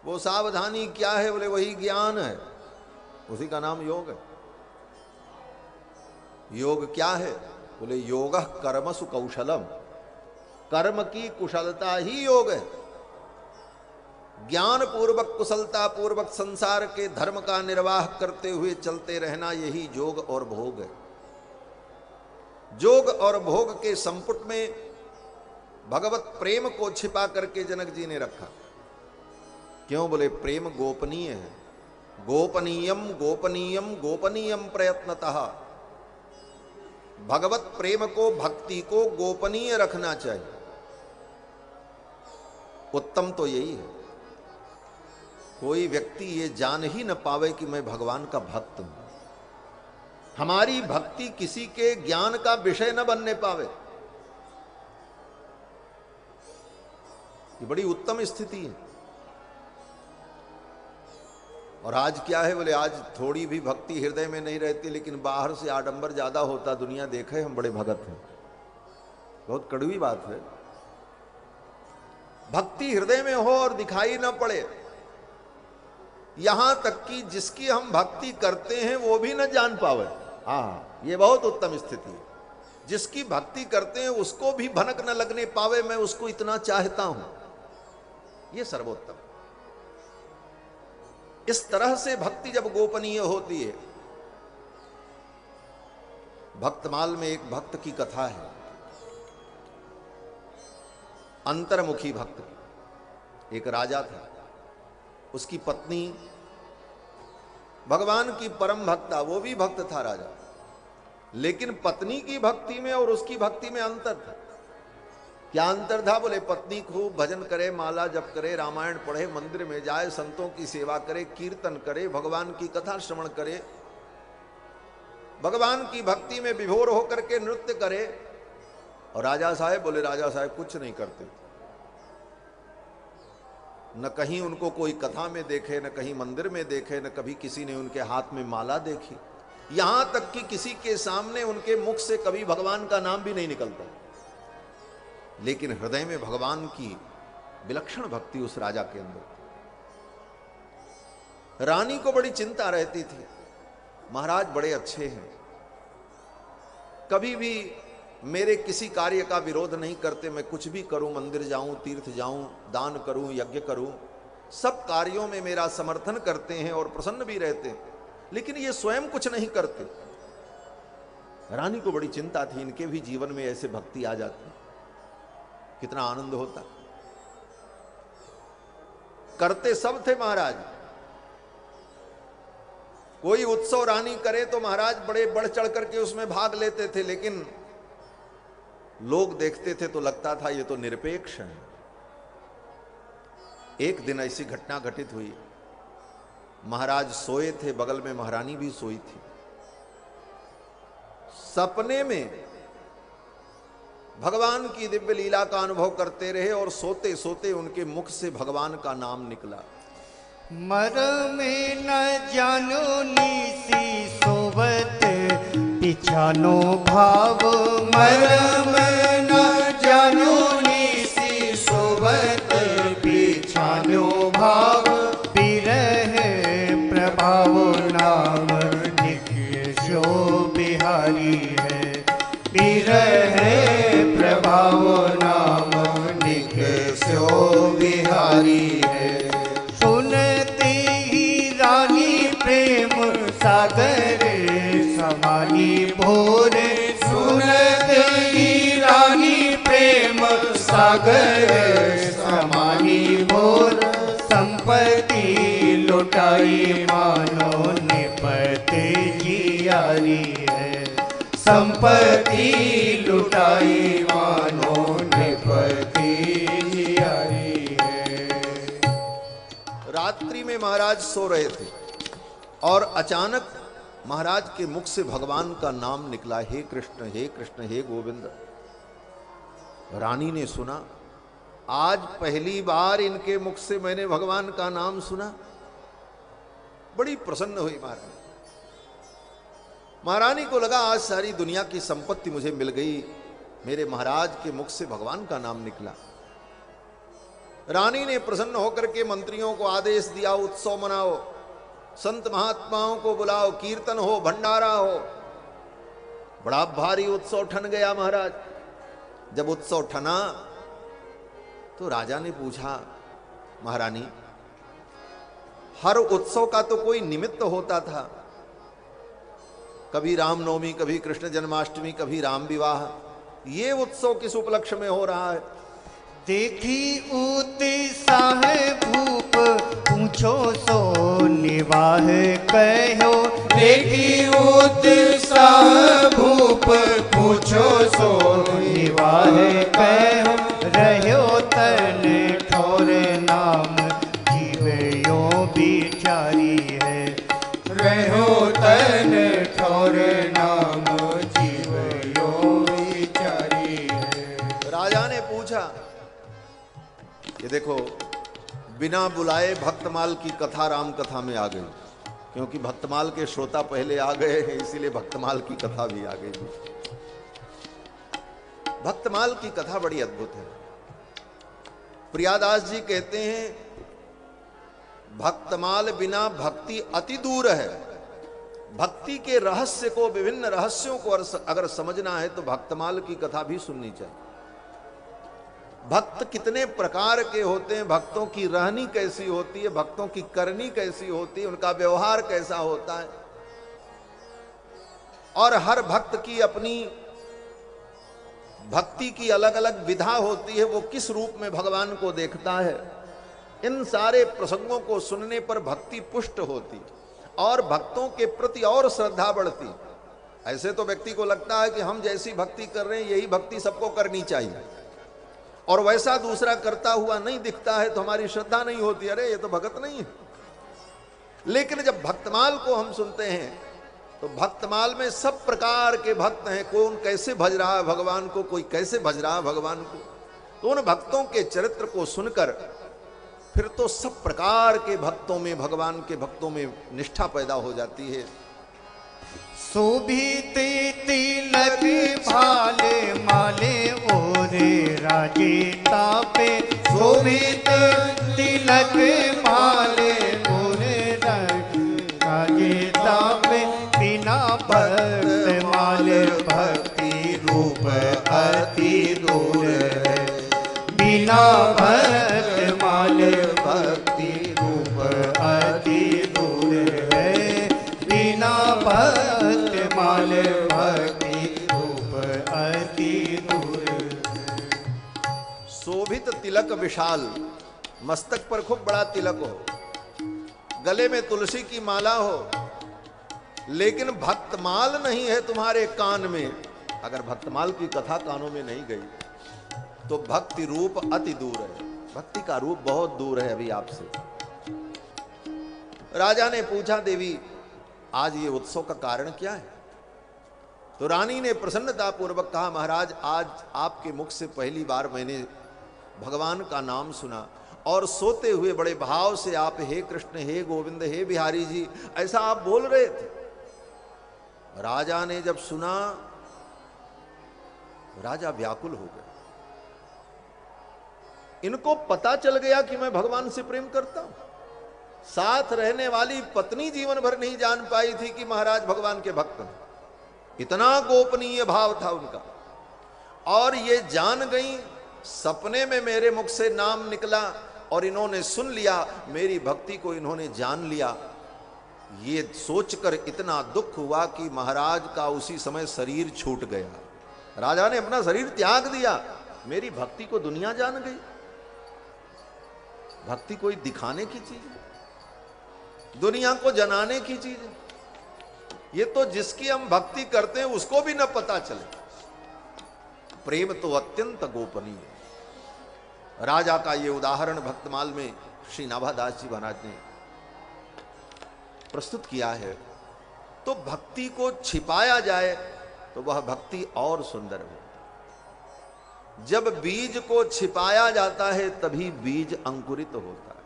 वो सावधानी क्या है? बोले वही ज्ञान है, उसी का नाम योग है। योग क्या है? बोले योगः कर्मसु कौशलम, कर्म की कुशलता ही योग है। ज्ञान पूर्वक कुशलता पूर्वक संसार के धर्म का निर्वाह करते हुए चलते रहना, यही योग और भोग है। जोग और भोग के संपुट में भगवत प्रेम को छिपा करके जनक जी ने रखा। क्यों? बोले प्रेम गोपनीय है। गोपनीयम गोपनीयम गोपनीयम प्रयत्नतः, भगवत प्रेम को, भक्ति को गोपनीय रखना चाहिए। उत्तम तो यही है, कोई व्यक्ति ये जान ही न पावे कि मैं भगवान का भक्त हूं। हमारी भक्ति किसी के ज्ञान का विषय न बनने पावे, ये बड़ी उत्तम स्थिति है। और आज क्या है? बोले आज थोड़ी भी भक्ति हृदय में नहीं रहती, लेकिन बाहर से आडंबर ज्यादा होता। दुनिया देखे हम बड़े भगत हैं, बहुत कड़वी बात है। भक्ति हृदय में हो और दिखाई ना पड़े, यहां तक कि जिसकी हम भक्ति करते हैं वो भी न जान पावे। हाँ, ये बहुत उत्तम स्थिति है। जिसकी भक्ति करते हैं उसको भी भनक न लगने पावे, मैं उसको इतना चाहता हूं, ये सर्वोत्तम। इस तरह से भक्ति जब गोपनीय होती है। भक्तमाल में एक भक्त की कथा है, अंतर्मुखी भक्त। एक राजा था, उसकी पत्नी भगवान की परम भक्ता, वो भी भक्त था राजा, लेकिन पत्नी की भक्ति में और उसकी भक्ति में अंतर था। क्या अंतर था? बोले पत्नी खूब भजन करे, माला जप करे, रामायण पढ़े, मंदिर में जाए, संतों की सेवा करे, कीर्तन करे, भगवान की कथा श्रवण करे, भगवान की भक्ति में विभोर होकर के नृत्य करे। और राजा साहब, बोले राजा साहब कुछ नहीं करते, न कहीं उनको कोई कथा में देखे, न कहीं मंदिर में देखे, न कभी किसी ने उनके हाथ में माला देखी, यहां तक कि किसी के सामने उनके मुख से कभी भगवान का नाम भी नहीं निकलता। लेकिन हृदय में भगवान की विलक्षण भक्ति उस राजा के अंदर। रानी को बड़ी चिंता रहती थी, महाराज बड़े अच्छे हैं, कभी भी मेरे किसी कार्य का विरोध नहीं करते, मैं कुछ भी करूं, मंदिर जाऊं, तीर्थ जाऊं, दान करूं, यज्ञ करूं, सब कार्यों में मेरा समर्थन करते हैं और प्रसन्न भी रहते हैं, लेकिन ये स्वयं कुछ नहीं करते। रानी को बड़ी चिंता थी, इनके भी जीवन में ऐसे भक्ति आ जाती, कितना आनंद होता। करते सब थे महाराज, कोई उत्सव रानी करे तो महाराज बड़े बढ़ चढ़ करके उसमें भाग लेते थे, लेकिन लोग देखते थे तो लगता था ये तो निरपेक्ष है, एक दिन ऐसी घटना घटित हुई, महाराज सोए थे, बगल में महारानी भी सोई थी। सपने में भगवान की दिव्य लीला का अनुभव करते रहे और सोते सोते उनके मुख से भगवान का नाम निकला। मर में न जानो निसी सोवत पिछानो भाव, मर में न जानो निसी सोवत पिछानो भाव, बिरह प्रभाव नाम नित्य शो बिहारी है, बिरह प्रभाव नाम नित्य शो बिहारी है। सुनते ही रानी प्रेम सागर समानी भोर, सुनते ही रानी प्रेम सागर समानी भोर, संपत्ति लुटाई मानो निपते जियारी है, संपत्ति लुटाई मानो निपते जियारी है। रात्रि में महाराज सो रहे थे और अचानक महाराज के मुख से भगवान का नाम निकला, हे कृष्ण हे कृष्ण हे गोविंद। रानी ने सुना, आज पहली बार इनके मुख से मैंने भगवान का नाम सुना। बड़ी प्रसन्न हुई महारानी। महारानी को लगा आज सारी दुनिया की संपत्ति मुझे मिल गई, मेरे महाराज के मुख से भगवान का नाम निकला। रानी ने प्रसन्न होकर के मंत्रियों को आदेश दिया, उत्सव मनाओ, संत महात्माओं को बुलाओ, कीर्तन हो, भंडारा हो। बड़ा भारी उत्सव ठन गया महाराज। जब उत्सव ठना तो राजा ने पूछा, महारानी हर उत्सव का तो कोई निमित्त होता था, कभी रामनवमी, कभी कृष्ण जन्माष्टमी, कभी राम विवाह, ये उत्सव किस उपलक्ष्य में हो रहा है? देखी उत्साह भूप पूछो सो निवाह कहो, देखी उत्साह भूप पूछो सो निवाह कहो, रहो तन ठोर नाम जीवयो बिचारी है, रहो तन ठोर नाम जीवयो बिचारी है। राजा ने पूछा, ये देखो बिना बुलाए भक्तमाल की कथा राम कथा में आ गई, क्योंकि भक्तमाल के श्रोता पहले आ गए हैं, इसीलिए भक्तमाल की कथा भी आ गई। भक्तमाल की कथा बड़ी अद्भुत है। प्रियादास जी कहते हैं, भक्तमाल बिना भक्ति अति दूर है। भक्ति के रहस्य को, विभिन्न रहस्यों को अगर समझना है तो भक्तमाल की कथा भी सुननी चाहिए। भक्त कितने प्रकार के होते हैं, भक्तों की रहनी कैसी होती है, भक्तों की करनी कैसी होती है, उनका व्यवहार कैसा होता है, और हर भक्त की अपनी भक्ति की अलग अलग विधा होती है, वो किस रूप में भगवान को देखता है। इन सारे प्रसंगों को सुनने पर भक्ति पुष्ट होती और भक्तों के प्रति और श्रद्धा बढ़ती। ऐसे तो व्यक्ति को लगता है कि हम जैसी भक्ति कर रहे हैं यही भक्ति सबको करनी चाहिए, और वैसा दूसरा करता हुआ नहीं दिखता है तो हमारी श्रद्धा नहीं होती, अरे ये तो भगत नहीं है। लेकिन जब भक्तमाल को हम सुनते हैं तो भक्तमाल में सब प्रकार के भक्त हैं, कौन कैसे भज रहा है भगवान को, कोई कैसे भज रहा है भगवान को। तो उन भक्तों के चरित्र को सुनकर फिर तो सब प्रकार के भक्तों में, भगवान के भक्तों में निष्ठा पैदा हो जाती है। शोभित तिलक भाले माले ओरे राजे तापे, शोभित तिलक भाले ओरे राजे तापे, बिना भक्त माल भक्ति रूप अति दूर है, बिना भक्त माल भक्ति रूप अति दूर है, बिना भक्त माल भक्ति रूप अति दूर। शोभित तिलक विशाल, मस्तक पर खूब बड़ा तिलक हो, गले में तुलसी की माला हो, लेकिन भक्तमाल नहीं है तुम्हारे कान में। अगर भक्तमाल की कथा कानों में नहीं गई तो भक्ति रूप अति दूर है। भक्ति का रूप बहुत दूर है अभी आपसे। राजा ने पूछा, देवी आज ये उत्सव का कारण क्या है? तो रानी ने प्रसन्नता पूर्वक कहा, महाराज आज आपके मुख से पहली बार मैंने भगवान का नाम सुना और सोते हुए बड़े भाव से आप हे कृष्ण, हे गोविंद, हे बिहारी जी ऐसा आप बोल रहे थे। राजा ने जब सुना, राजा व्याकुल हो गया। इनको पता चल गया कि मैं भगवान से प्रेम करता हूं। साथ रहने वाली पत्नी जीवन भर नहीं जान पाई थी कि महाराज भगवान के भक्त हैं। इतना गोपनीय भाव था उनका। और ये जान गई, सपने में मेरे मुख से नाम निकला और इन्होंने सुन लिया, मेरी भक्ति को इन्होंने जान लिया। ये सोचकर इतना दुख हुआ कि महाराज का उसी समय शरीर छूट गया। राजा ने अपना शरीर त्याग दिया। मेरी भक्ति को दुनिया जान गई। भक्ति कोई दिखाने की चीज है, दुनिया को जनाने की चीज है। ये तो जिसकी हम भक्ति करते हैं उसको भी न पता चले। प्रेम तो अत्यंत गोपनीय है। राजा का ये उदाहरण भक्तमाल में श्री नाभादास जी महाराज ने प्रस्तुत किया है। तो भक्ति को छिपाया जाए तो वह भक्ति और सुंदर हो। जब बीज को छिपाया जाता है तभी बीज अंकुरित होता है।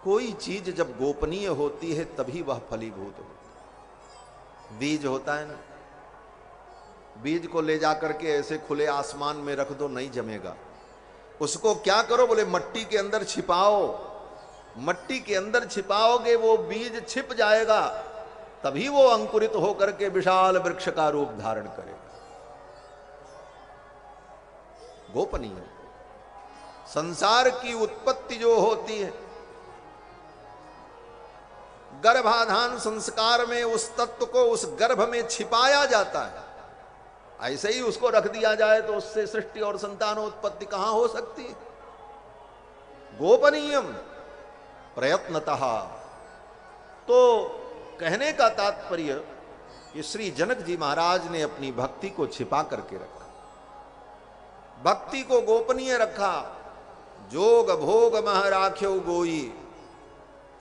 कोई चीज जब गोपनीय होती है तभी वह फलीभूत होती है। बीज होता है ना, बीज को ले जाकर के ऐसे खुले आसमान में रख दो, नहीं जमेगा। उसको क्या करो, बोले मट्टी के अंदर छिपाओ। मट्टी के अंदर छिपाओगे वो बीज छिप जाएगा, तभी वो अंकुरित होकर के विशाल वृक्ष का रूप धारण करेगा। गोपनीय संसार की उत्पत्ति जो होती है, गर्भाधान संस्कार में उस तत्व को उस गर्भ में छिपाया जाता है। ऐसे ही उसको रख दिया जाए तो उससे सृष्टि और संतानोत्पत्ति कहां हो सकती है। गोपनीयम प्रयत्नतः। तो कहने का तात्पर्य कि श्री जनक जी महाराज ने अपनी भक्ति को छिपा करके रखा, भक्ति को गोपनीय रखा। जोग भोग मह राख्यो गोई,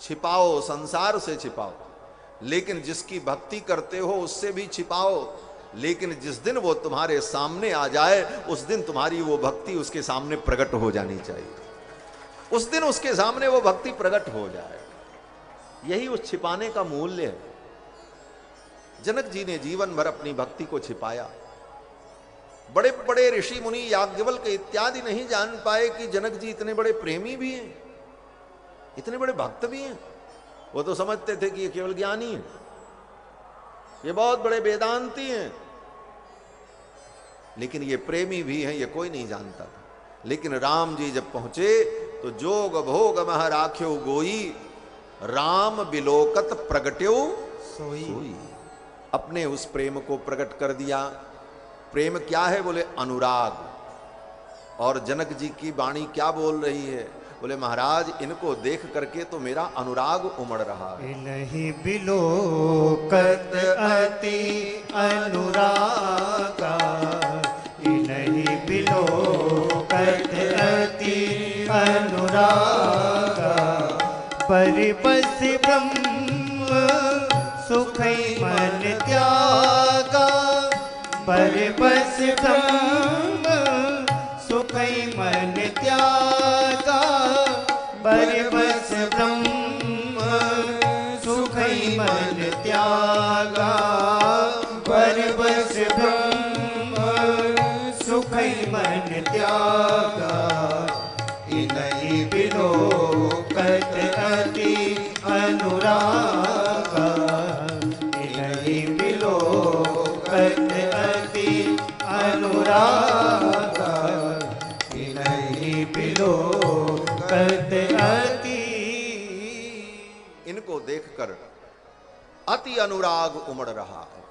छिपाओ, संसार से छिपाओ, लेकिन जिसकी भक्ति करते हो उससे भी छिपाओ। लेकिन जिस दिन वो तुम्हारे सामने आ जाए उस दिन तुम्हारी वो भक्ति उसके सामने प्रकट हो जानी चाहिए। उस दिन उसके सामने वो भक्ति प्रकट हो जाए। यही उस छिपाने का मूल्य है। जनक जी ने जीवन भर अपनी भक्ति को छिपाया। बड़े बड़े ऋषि मुनि याज्ञवल्क्य इत्यादि नहीं जान पाए कि जनक जी इतने बड़े प्रेमी भी हैं, इतने बड़े भक्त भी हैं। वो तो समझते थे कि ये केवल ज्ञानी है, ये बहुत बड़े वेदांती हैं, लेकिन ये प्रेमी भी हैं, ये कोई नहीं जानता था। लेकिन राम जी जब पहुंचे तो जोग भोग मह राख्यो गोई, राम बिलोकत प्रगट्यो सोई। अपने उस प्रेम को प्रकट कर दिया। प्रेम क्या है, बोले अनुराग। और जनक जी की वाणी क्या बोल रही है, बोले महाराज इनको देख करके तो मेरा अनुराग उमड़ रहा है। नहीं बिलोकत अति अनुरागा, नहीं बिलोकत अति अनुरागा, परिपस ब्रह्म सुखई मन त्यागा, परिपस ब्रह्म सुखई मन त्यागा, परिपस ब्रह्म सुखई मन त्यागा, परिपस ब्रह्म सुखई मन त्यागा, इनहि बिलोकत अति अनुरागा, इनहि बिलोकत अति अनुरागा, इनहि बिलोकत अति। इनको देखकर अति अनुराग उमड़ रहा है।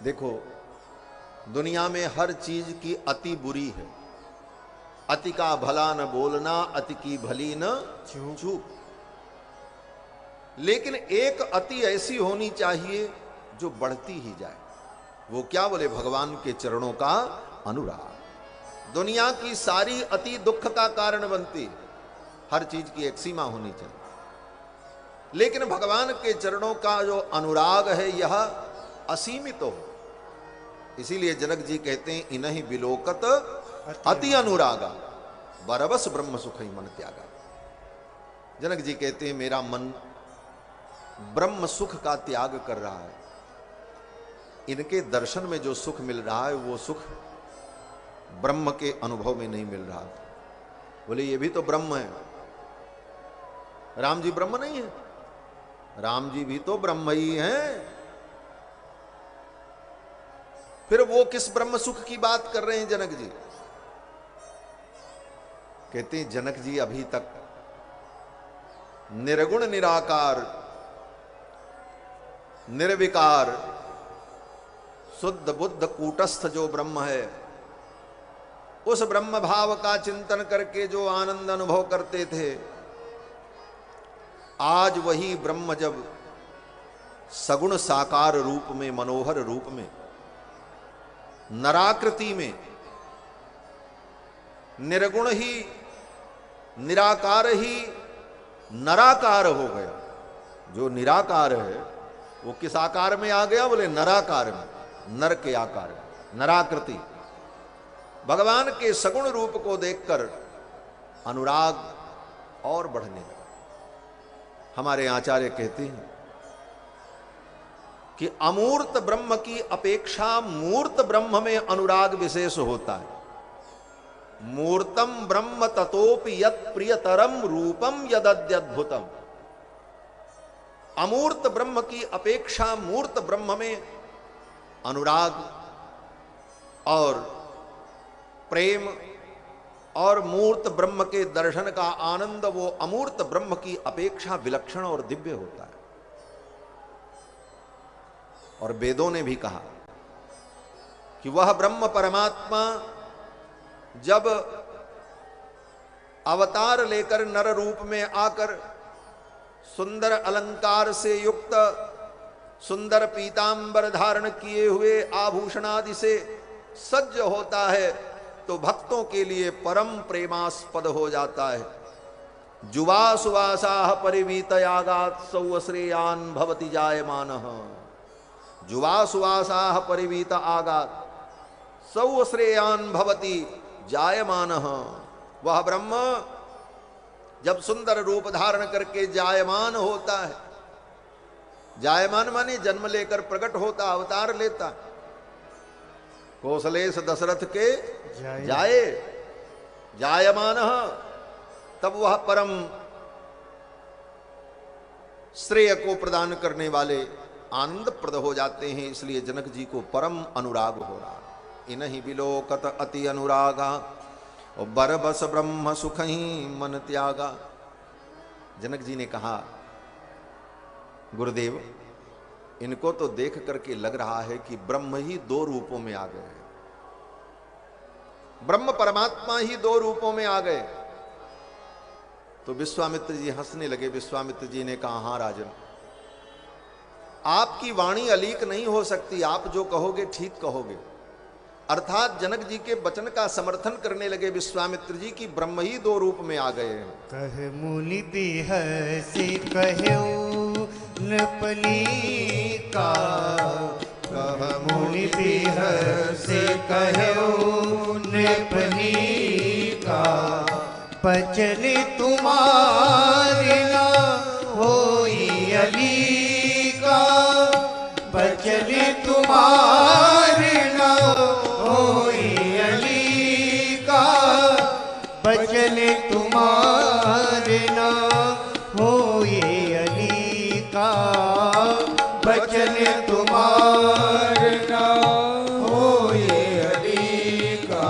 देखो दुनिया में हर चीज की अति बुरी है। अति का भला न बोलना, अति की भली न चूक। लेकिन एक अति ऐसी होनी चाहिए जो बढ़ती ही जाए। वो क्या, बोले भगवान के चरणों का अनुराग। दुनिया की सारी अति दुख का कारण बनती है। हर चीज की एक सीमा होनी चाहिए, लेकिन भगवान के चरणों का जो अनुराग है यह असीमित हो। इसीलिए जनक जी कहते हैं इन्हीं विलोकत अति अनुरागा बरबस ब्रह्म सुख ही मन त्यागा। जनक जी कहते हैं मेरा मन ब्रह्म सुख का त्याग कर रहा है, इनके दर्शन में जो सुख मिल रहा है वो सुख ब्रह्म के अनुभव में नहीं मिल रहा। बोले ये भी तो ब्रह्म है, राम जी ब्रह्म नहीं है? राम जी भी तो ब्रह्म ही हैं। फिर वो किस ब्रह्म सुख की बात कर रहे हैं जनक जी? कहते हैं जनक जी अभी तक निर्गुण निराकार निर्विकार शुद्ध बुद्ध कूटस्थ जो ब्रह्म है, उस ब्रह्म भाव का चिंतन करके जो आनंद अनुभव करते थे, आज वही ब्रह्म जब सगुण साकार रूप में, मनोहर रूप में, नराकृति में, निर्गुण ही निराकार ही नराकार हो गया। जो निराकार है वो किस आकार में आ गया? बोले नराकार में, नर के आकार में, नराकृति। भगवान के सगुण रूप को देखकर अनुराग और बढ़ने लगा। हमारे आचार्य कहते हैं कि अमूर्त ब्रह्म की अपेक्षा मूर्त ब्रह्म में अनुराग विशेष होता है। मूर्तम ब्रह्म ततोपि यत् प्रियतरम रूपम यदद्यद्भुतम। अमूर्त ब्रह्म की अपेक्षा मूर्त ब्रह्म में अनुराग और प्रेम और मूर्त ब्रह्म के दर्शन का आनंद वो अमूर्त ब्रह्म की अपेक्षा विलक्षण और दिव्य होता है। और वेदों ने भी कहा कि वह ब्रह्म परमात्मा जब अवतार लेकर नर रूप में आकर सुंदर अलंकार से युक्त सुंदर पीतांबर धारण किए हुए आभूषणादि से सज्ज होता है तो भक्तों के लिए परम प्रेमास्पद हो जाता है। जुवा सुवासाह परिवीतयागात् सौश्रेयान भवति जायमानः। जुवा सुवासाह परिवीत आगात् सौश्रेयान भवति जायमानः। वह ब्रह्म जब सुंदर रूप धारण करके जायमान होता है, जायमान माने जन्म लेकर प्रकट होता, अवतार लेता। कौशलेश दशरथ के जाए जायमान, तब वह परम श्रेय को प्रदान करने वाले आनंद प्रद हो जाते हैं। इसलिए जनक जी को परम अनुराग हो रहा। इन्हीं विलोकत अति अनुरागा और बरबस ब्रह्म सुख ही मन त्यागा। जनक जी ने कहा गुरुदेव इनको तो देख करके लग रहा है कि ब्रह्म ही दो रूपों में आ गए हैं, ब्रह्म परमात्मा ही दो रूपों में आ गए। तो विश्वामित्र जी हंसने लगे। विश्वामित्र जी ने कहा हाँ राजन, आपकी वाणी अलीक नहीं हो सकती, आप जो कहोगे ठीक कहोगे। अर्थात जनक जी के वचन का समर्थन करने लगे विश्वामित्र जी की ब्रह्म ही दो रूप में आ गए हैं। कह मुनि बिहसी कहु नपनी का, कह मुनि बिहसी कहु नपनी का, पचल तुम्हारे ना होई अली का, पचल तुम्हारे ना होई अली का, बचल तुम्हारे ना होई अली का, बचल तुम्हारे ना होई अली का।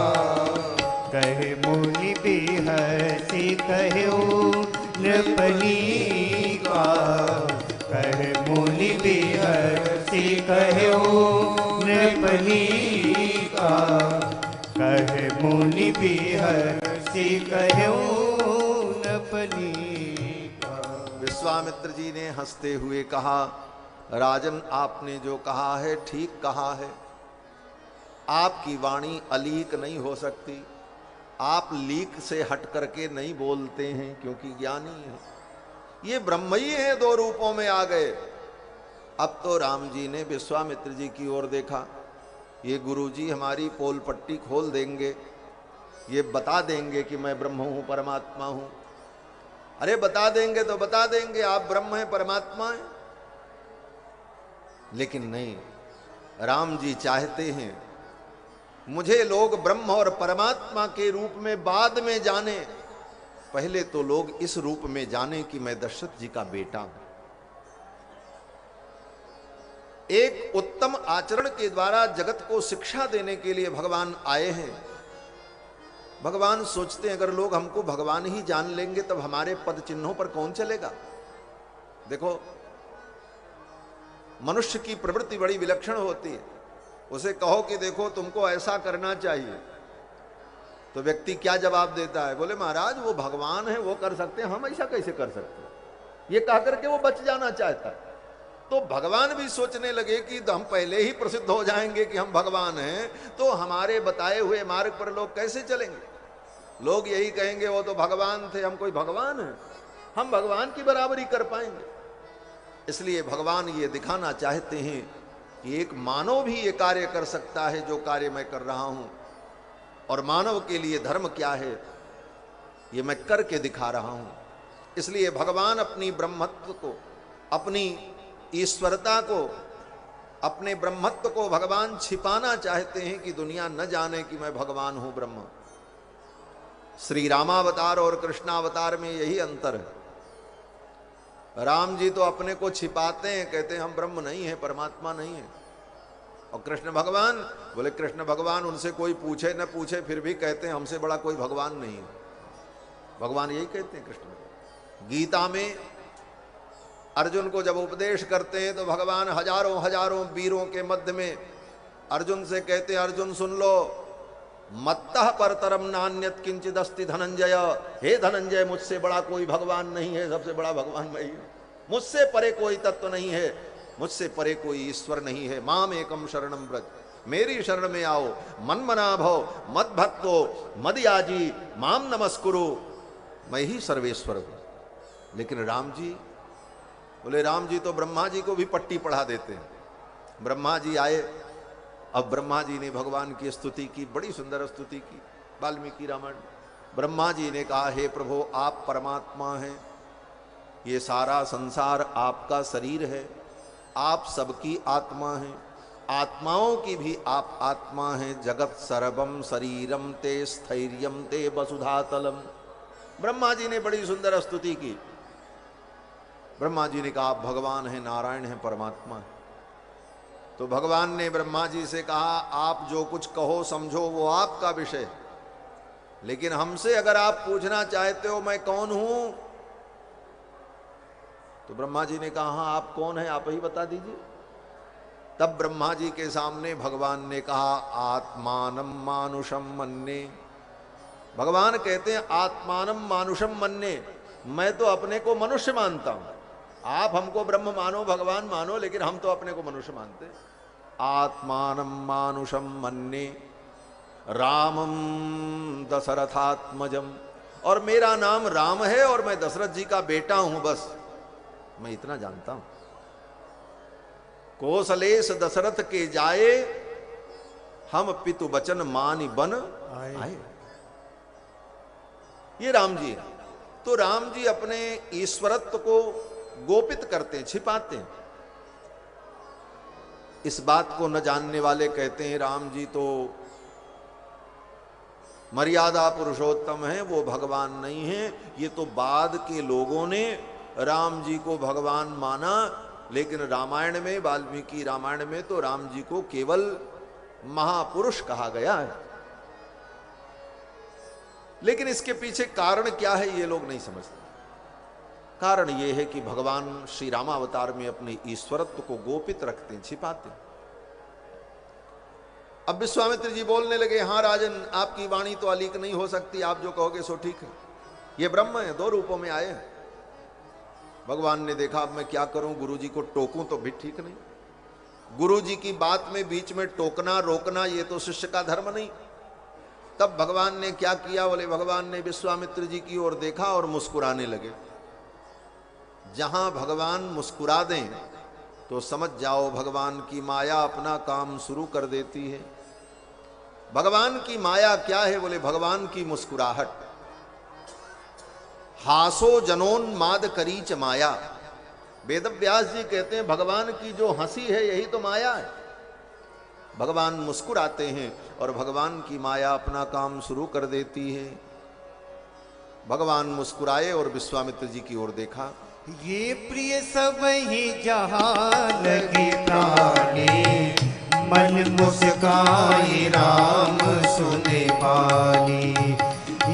कहे मुनि बिहसी कहु नपनी का, कहे मुनि बिहसी कहु नपनी का, कहे मुनि बिहसी कहु नपनी का। विश्वामित्र जी ने हंसते हुए कहा राजन आपने जो कहा है ठीक कहा है, आपकी वाणी अलीक नहीं हो सकती। आप लीक से हट करके नहीं बोलते हैं क्योंकि ज्ञानी है। ये ब्रह्म ही है, दो रूपों में आ गए। अब तो राम जी ने विश्वामित्र जी की ओर देखा, ये गुरु जी हमारी पोल पट्टी खोल देंगे, ये बता देंगे कि मैं ब्रह्म हूं, परमात्मा हूं। अरे बता देंगे तो बता देंगे, आप ब्रह्म हैं, परमात्मा हैं। लेकिन नहीं, राम जी चाहते हैं मुझे लोग ब्रह्म और परमात्मा के रूप में बाद में जाने, पहले तो लोग इस रूप में जाने कि मैं दशरथ जी का बेटा हूं। एक उत्तम आचरण के द्वारा जगत को शिक्षा देने के लिए भगवान आए हैं। भगवान सोचते हैं अगर लोग हमको भगवान ही जान लेंगे तब हमारे पद चिन्हों पर कौन चलेगा। देखो, मनुष्य की प्रवृत्ति बड़ी विलक्षण होती है। उसे कहो कि देखो तुमको ऐसा करना चाहिए, तो व्यक्ति क्या जवाब देता है, बोले महाराज वो भगवान है, वो कर सकते हैं, हम ऐसा कैसे कर सकते हैं, ये कह करके वो बच जाना चाहता है। तो भगवान भी सोचने लगे कि हम पहले ही प्रसिद्ध हो जाएंगे कि हम भगवान हैं, तो हमारे बताए हुए मार्ग पर लोग कैसे चलेंगे। लोग यही कहेंगे वो तो भगवान थे, हम कोई भगवान हैं, हम भगवान की बराबरी कर पाएंगे। इसलिए भगवान ये दिखाना चाहते हैं कि एक मानव भी ये कार्य कर सकता है जो कार्य मैं कर रहा हूं, और मानव के लिए धर्म क्या है ये मैं करके दिखा रहा हूं। इसलिए भगवान अपनी ब्रह्मत्व को, अपनी ईश्वरता को, अपने ब्रह्मत्व को भगवान छिपाना चाहते हैं कि दुनिया न जाने कि मैं भगवान हूं, ब्रह्म। श्री रामावतार और कृष्णावतार में यही अंतर है। राम जी तो अपने को छिपाते हैं, कहते हैं हम ब्रह्म नहीं है, परमात्मा नहीं है। और कृष्ण भगवान, बोले कृष्ण भगवान उनसे कोई पूछे न पूछे फिर भी कहते हैं हमसे बड़ा कोई भगवान नहीं है। भगवान यही कहते हैं कृष्ण। गीता में अर्जुन को जब उपदेश करते हैं तो भगवान हजारों हजारों वीरों के मध्य में अर्जुन से कहते हैं, अर्जुन सुन लो, मत्तः परतरम नान्यत किंचिद अस्ति धनंजय। हे धनंजय, मुझसे बड़ा कोई भगवान नहीं है, सबसे बड़ा भगवान मैं ही हूं। मुझसे परे कोई तत्व नहीं है, मुझसे परे कोई ईश्वर नहीं है। माम एकम शरणम व्रज, मेरी शरण में आओ। मन मना भव मद भक्तो मद याजी माम नमस्कुरु, मैं ही सर्वेश्वर हूं। लेकिन राम जी, बोले राम जी तो ब्रह्मा जी को भी पट्टी पढ़ा देते हैं। ब्रह्मा जी आए, अब ब्रह्मा जी ने भगवान की स्तुति की, बड़ी सुंदर स्तुति की वाल्मीकि रामायण। ब्रह्मा जी ने कहा, हे प्रभु आप परमात्मा हैं, ये सारा संसार आपका शरीर है, आप सबकी आत्मा हैं, आत्माओं की भी आप आत्मा हैं। जगत सर्वम शरीरम ते स्थैर्यम ते वसुधातलम। ब्रह्मा जी ने बड़ी सुंदर स्तुति की। ब्रह्मा जी ने कहा आप भगवान हैं, नारायण हैं, परमात्मा हैं। तो भगवान ने ब्रह्मा जी से कहा, आप जो कुछ कहो समझो वो आपका विषय, लेकिन हमसे अगर आप पूछना चाहते हो मैं कौन हूं, तो ब्रह्मा जी ने कहा हाँ आप कौन हैं, आप ही बता दीजिए। तब ब्रह्मा जी के सामने भगवान ने कहा, आत्मानम मानुषम मन्ने। भगवान कहते हैं आत्मानम मानुषम मन्ने, मैं तो अपने को मनुष्य मानता हूं। आप हमको ब्रह्म मानो, भगवान मानो, लेकिन हम तो अपने को मनुष्य मानते हैं। आत्मानम मानुषम मन्ने रामम दशरथात्मजम, और मेरा नाम राम है और मैं दशरथ जी का बेटा हूं, बस मैं इतना जानता हूं। कौशलेश दशरथ के जाए, हम पितु बचन मानि बन आए। ये राम जी है। तो राम जी अपने ईश्वरत्व को गोपित करते हैं, छिपाते हैं। इस बात को न जानने वाले कहते हैं राम जी तो मर्यादा पुरुषोत्तम है, वो भगवान नहीं है। ये तो बाद के लोगों ने राम जी को भगवान माना, लेकिन रामायण में, वाल्मीकि रामायण में तो राम जी को केवल महापुरुष कहा गया है। लेकिन इसके पीछे कारण क्या है ये लोग नहीं समझते। कारण ये है कि भगवान श्री रामावतार में अपने ईश्वरत्व को गोपित रखते हैं, छिपाते हैं। अब विश्वामित्र जी बोलने लगे, हाँ राजन आपकी वाणी तो अलीक नहीं हो सकती, आप जो कहोगे सो ठीक है। ये ब्रह्म है, दो रूपों में आए हैं। भगवान ने देखा अब मैं क्या करूं, गुरु जी को टोकूं तो भी ठीक नहीं। गुरु जी की बात में बीच में टोकना रोकना ये तो शिष्य का धर्म नहीं। तब भगवान ने क्या किया? बोले भगवान ने विश्वामित्र जी की ओर देखा और मुस्कुराने लगे। जहां भगवान मुस्कुरा दें तो समझ जाओ भगवान की माया अपना काम शुरू कर देती है। भगवान की माया क्या है? बोले भगवान की मुस्कुराहट। हासो जनोन्माद करीच माया। वेद व्यास जी कहते हैं भगवान की जो हंसी है यही तो माया है। भगवान मुस्कुराते हैं और भगवान की माया अपना काम शुरू कर देती है। भगवान मुस्कुराए और विश्वामित्र जी की ओर देखा। ये प्रिय सब ही जहाँ लगी प्राणी, मन मुस्काई राम सुने वाली।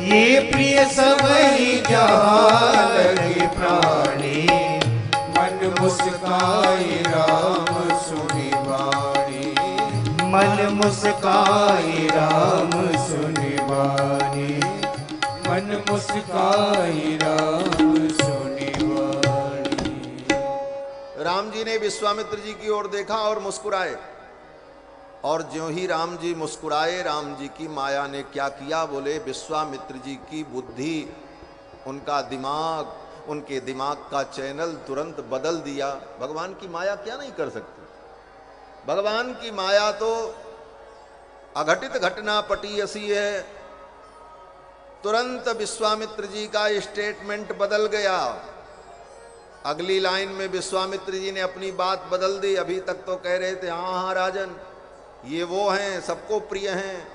ये प्रिय सब ही जहाँ लगी प्राणी, मन मुस्काई राम सुने वाली। मन मुस्काई राम सुने वाली, मन मुस्काई राम सुने वाली। राम जी ने विश्वामित्र जी की ओर देखा और मुस्कुराए, और ज्यों ही राम जी मुस्कुराए, राम जी की माया ने क्या किया? बोले विश्वामित्र जी की बुद्धि, उनका दिमाग, उनके दिमाग का चैनल तुरंत बदल दिया। भगवान की माया क्या नहीं कर सकती? भगवान की माया तो अघटित घटना पटीयसी है। तुरंत विश्वामित्र जी का स्टेटमेंट बदल गया। अगली लाइन में विश्वामित्र जी ने अपनी बात बदल दी। अभी तक तो कह रहे थे हाँ हाँ राजन, ये वो हैं, सबको प्रिय हैं,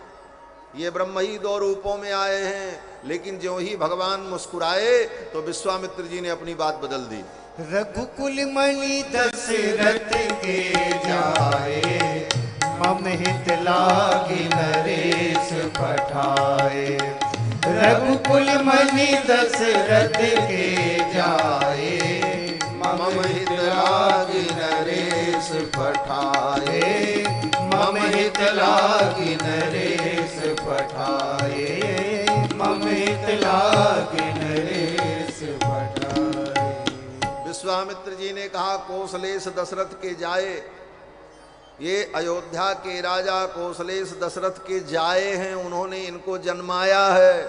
ये ब्रह्म ही दो रूपों में आए हैं। लेकिन ज्यों ही भगवान मुस्कुराए तो विश्वामित्र जी ने अपनी बात बदल दी। रघुकुल मणि दशरथ के जाए, मम हित लागी नरेश पठाए। रघुकुल मणि दशरथ के जाए, मम हित लागी नरेश पठाए। मम हित लागी नरेश पठाए। मम हित लागी नरेश पठाए। विश्वामित्र जी ने कहा कौशलेश दशरथ के जाए। ये अयोध्या के राजा कौशलेश दशरथ के जाए हैं, उन्होंने इनको जन्माया है।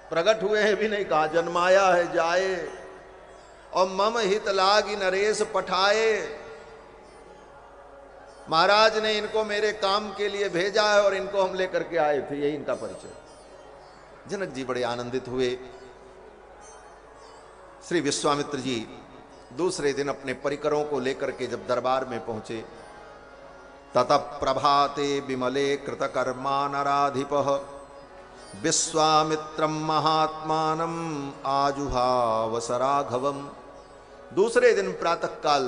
प्रकट हुए हैं भी नहीं कहा, जन्माया है, जाए। और मम हित लागी नरेश पठाए, महाराज ने इनको मेरे काम के लिए भेजा है और इनको हम लेकर के आए थे। यही इनका परिचय। जनक जी बड़े आनंदित हुए। श्री विश्वामित्र जी दूसरे दिन अपने परिकरों को लेकर के जब दरबार में पहुंचे, ततः प्रभाते विमले कृतकर्मा नराधिपः विश्वामित्रम महात्मानम आजुहावस राघवम। दूसरे दिन प्रातः काल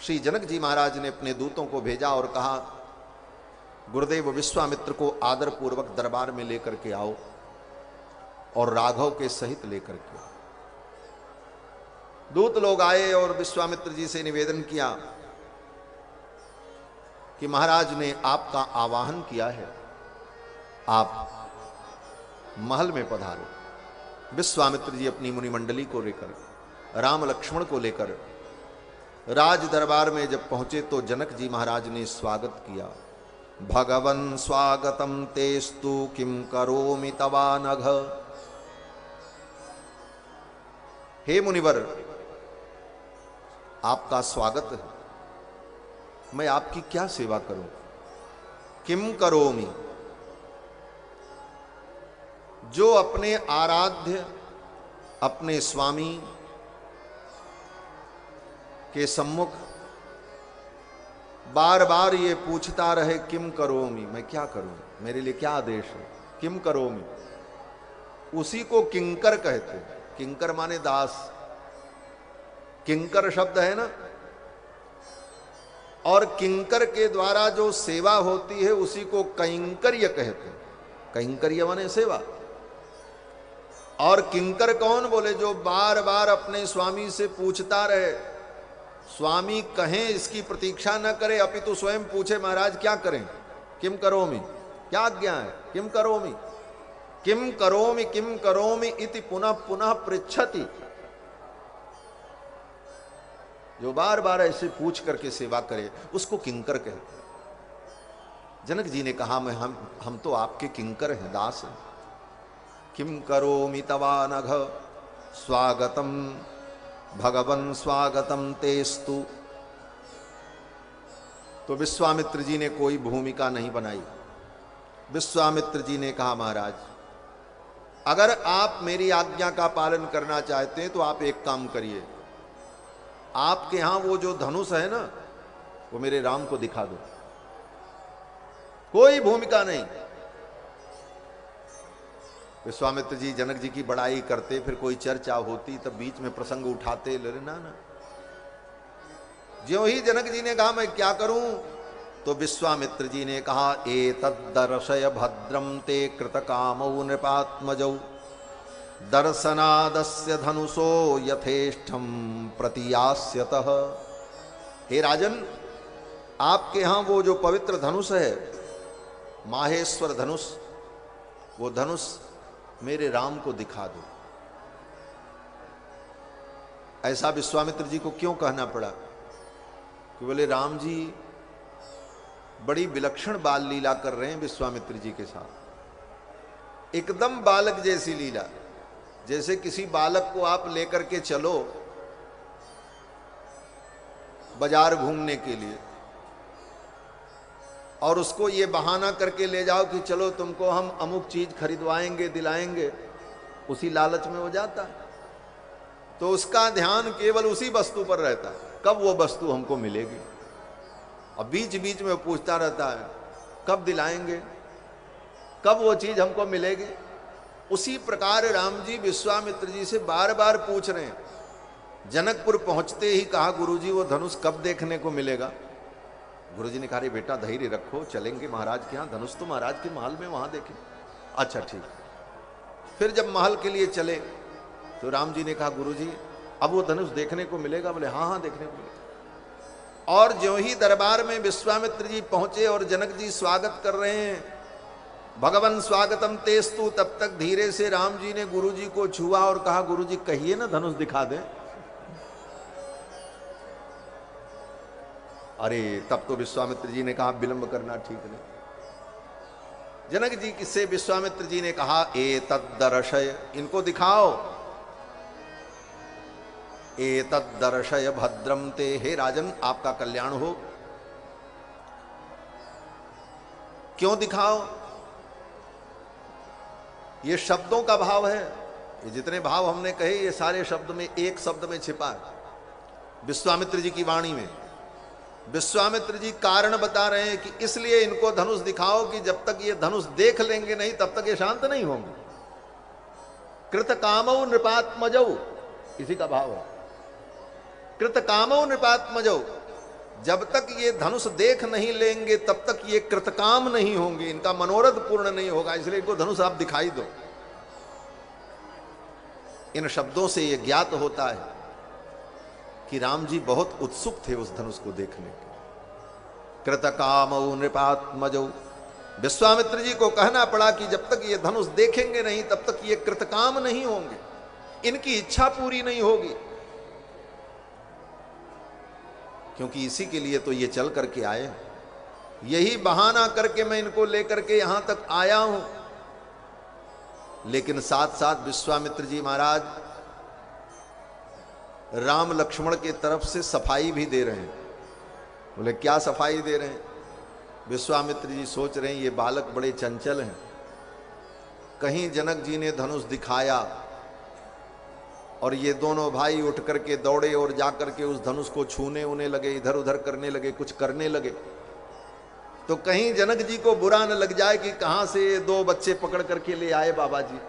श्री जनक जी महाराज ने अपने दूतों को भेजा और कहा गुरुदेव विश्वामित्र को आदर पूर्वक दरबार में लेकर के आओ और राघव के सहित लेकर के आओ। दूत लोग आए और विश्वामित्र जी से निवेदन किया कि महाराज ने आपका आवाहन किया है, आप महल में पधारो। विश्वामित्र जी अपनी मुनिमंडली को लेकर, राम लक्ष्मण को लेकर राज दरबार में जब पहुंचे तो जनक जी महाराज ने स्वागत किया। भगवन् स्वागतम तेस्तु किम करोमि तवानघ। हे मुनिवर, आपका स्वागत है, मैं आपकी क्या सेवा करूं? किम करोमि, जो अपने आराध्य, अपने स्वामी के सम्मुख बार बार ये पूछता रहे किम करोमि, मैं क्या करूं, मेरे लिए क्या आदेश है? किम करोमि, उसी को किंकर कहते हैं। किंकर माने दास, किंकर शब्द है ना, और किंकर के द्वारा जो सेवा होती है उसी को कैंकर्य कहते हैं। कैंकर्य माने सेवा। और किंकर कौन? बोले जो बार बार अपने स्वामी से पूछता रहे, स्वामी कहें इसकी प्रतीक्षा न करे, अपितु स्वयं पूछे महाराज क्या करें, किम करोमि, क्या आज्ञा है, किम करोमि, किम करोमि, किम करोमि इति पुनः पुनः पृच्छति। जो बार बार ऐसे पूछ करके सेवा करे उसको किंकर कहते हैं। जनक जी ने कहा मैं हम तो आपके किंकर हैं, दास हैं। किम करोमि तवानघ स्वागतम भगवन स्वागतम तेस्तु। तो विश्वामित्र जी ने कोई भूमिका नहीं बनाई। विश्वामित्र जी ने कहा महाराज अगर आप मेरी आज्ञा का पालन करना चाहते हैं तो आप एक काम करिए, आपके यहां वो जो धनुष है ना वो मेरे राम को दिखा दो। कोई भूमिका नहीं। विश्वामित्र जी जनक जी की बड़ाई करते, फिर कोई चर्चा होती तब बीच में प्रसंग उठाते, ले ना ना। ज्यों ही जनक जी ने कहा मैं क्या करूं, तो विश्वामित्र जी ने कहा एतद्दर्शय भद्रम ते कृतकामौ नृपात्मजौ दर्शनादस्य धनुषो यथेष्टम प्रतियास्यतः। हे राजन, आपके यहां वो जो पवित्र धनुष है, माहेश्वर धनुष, वो धनुष मेरे राम को दिखा दो। ऐसा विश्वामित्र जी को क्यों कहना पड़ा? कि बोले राम जी बड़ी विलक्षण बाल लीला कर रहे हैं विश्वामित्र जी के साथ, एकदम बालक जैसी लीला। जैसे किसी बालक को आप लेकर के चलो बाजार घूमने के लिए और उसको ये बहाना करके ले जाओ कि चलो तुमको हम अमुक चीज खरीदवाएंगे दिलाएंगे, उसी लालच में हो जाता है। तो उसका ध्यान केवल उसी वस्तु पर रहता है, कब वो वस्तु हमको मिलेगी। और बीच बीच में पूछता रहता है कब दिलाएंगे, कब वो चीज हमको मिलेगी। उसी प्रकार राम जी विश्वामित्र जी से बार बार पूछ रहे हैं। जनकपुर पहुंचते ही कहा गुरुजी वो धनुष कब देखने को मिलेगा। गुरुजी ने कहा रे बेटा धैर्य रखो, चलेंगे महाराज के यहाँ, धनुष तो महाराज के महल में वहां देखें। अच्छा ठीक। फिर जब महल के लिए चले तो राम जी ने कहा गुरुजी अब वो धनुष देखने को मिलेगा। बोले हाँ हाँ देखने को मिलेगा। और ज्यों ही दरबार में विश्वामित्र जी पहुंचे और जनक जी स्वागत कर रहे हैं, भगवन स्वागतम तेस्तु, तब तक धीरे से राम जी ने गुरु जी को छुआ और कहा गुरु जी कहिए ना धनुष दिखा दे। अरे तब तो विश्वामित्र जी ने कहा विलंब करना ठीक नहीं। जनक जी से विश्वामित्र जी ने कहा एतद्दर्शय, इनको दिखाओ। एतद्दर्शय भद्रम ते, हे राजन आपका कल्याण हो। क्यों दिखाओ? ये शब्दों का भाव है। ये जितने भाव हमने कहे ये सारे शब्द में एक शब्द में छिपा है। विश्वामित्र जी की वाणी में विश्वामित्र जी कारण बता रहे हैं कि इसलिए इनको धनुष दिखाओ कि जब तक ये धनुष देख लेंगे नहीं तब तक ये शांत नहीं होंगे। कृत कामौ नृपात्मजौ, इसी का भाव है। कृत कामौ नृपात्मजौ, जब तक ये धनुष देख नहीं लेंगे तब तक ये कृतकाम नहीं होंगे, इनका मनोरथ पूर्ण नहीं होगा। इसलिए इनको धनुष आप दिखाई दो। इन शब्दों से यह ज्ञात होता है कि राम जी बहुत उत्सुक थे उस धनुष को देखने के। कृतकामौ नृपात्मजौ, विश्वामित्र जी को कहना पड़ा कि जब तक ये धनुष देखेंगे नहीं तब तक ये कृतकाम नहीं होंगे, इनकी इच्छा पूरी नहीं होगी। क्योंकि इसी के लिए तो ये चल करके आए, यही बहाना करके मैं इनको लेकर के यहां तक आया हूं। लेकिन साथ साथ विश्वामित्र जी महाराज राम लक्ष्मण के तरफ से सफाई भी दे रहे हैं। बोले क्या सफाई दे रहे हैं? विश्वामित्र जी सोच रहे हैं ये बालक बड़े चंचल हैं, कहीं जनक जी ने धनुष दिखाया और ये दोनों भाई उठ करके दौड़े और जाकर के उस धनुष को छूने उन्हें लगे, इधर उधर करने लगे, कुछ करने लगे, तो कहीं जनक जी को बुरा न लग जाए कि कहां से ये दो बच्चे पकड़ करके ले आए बाबा जी,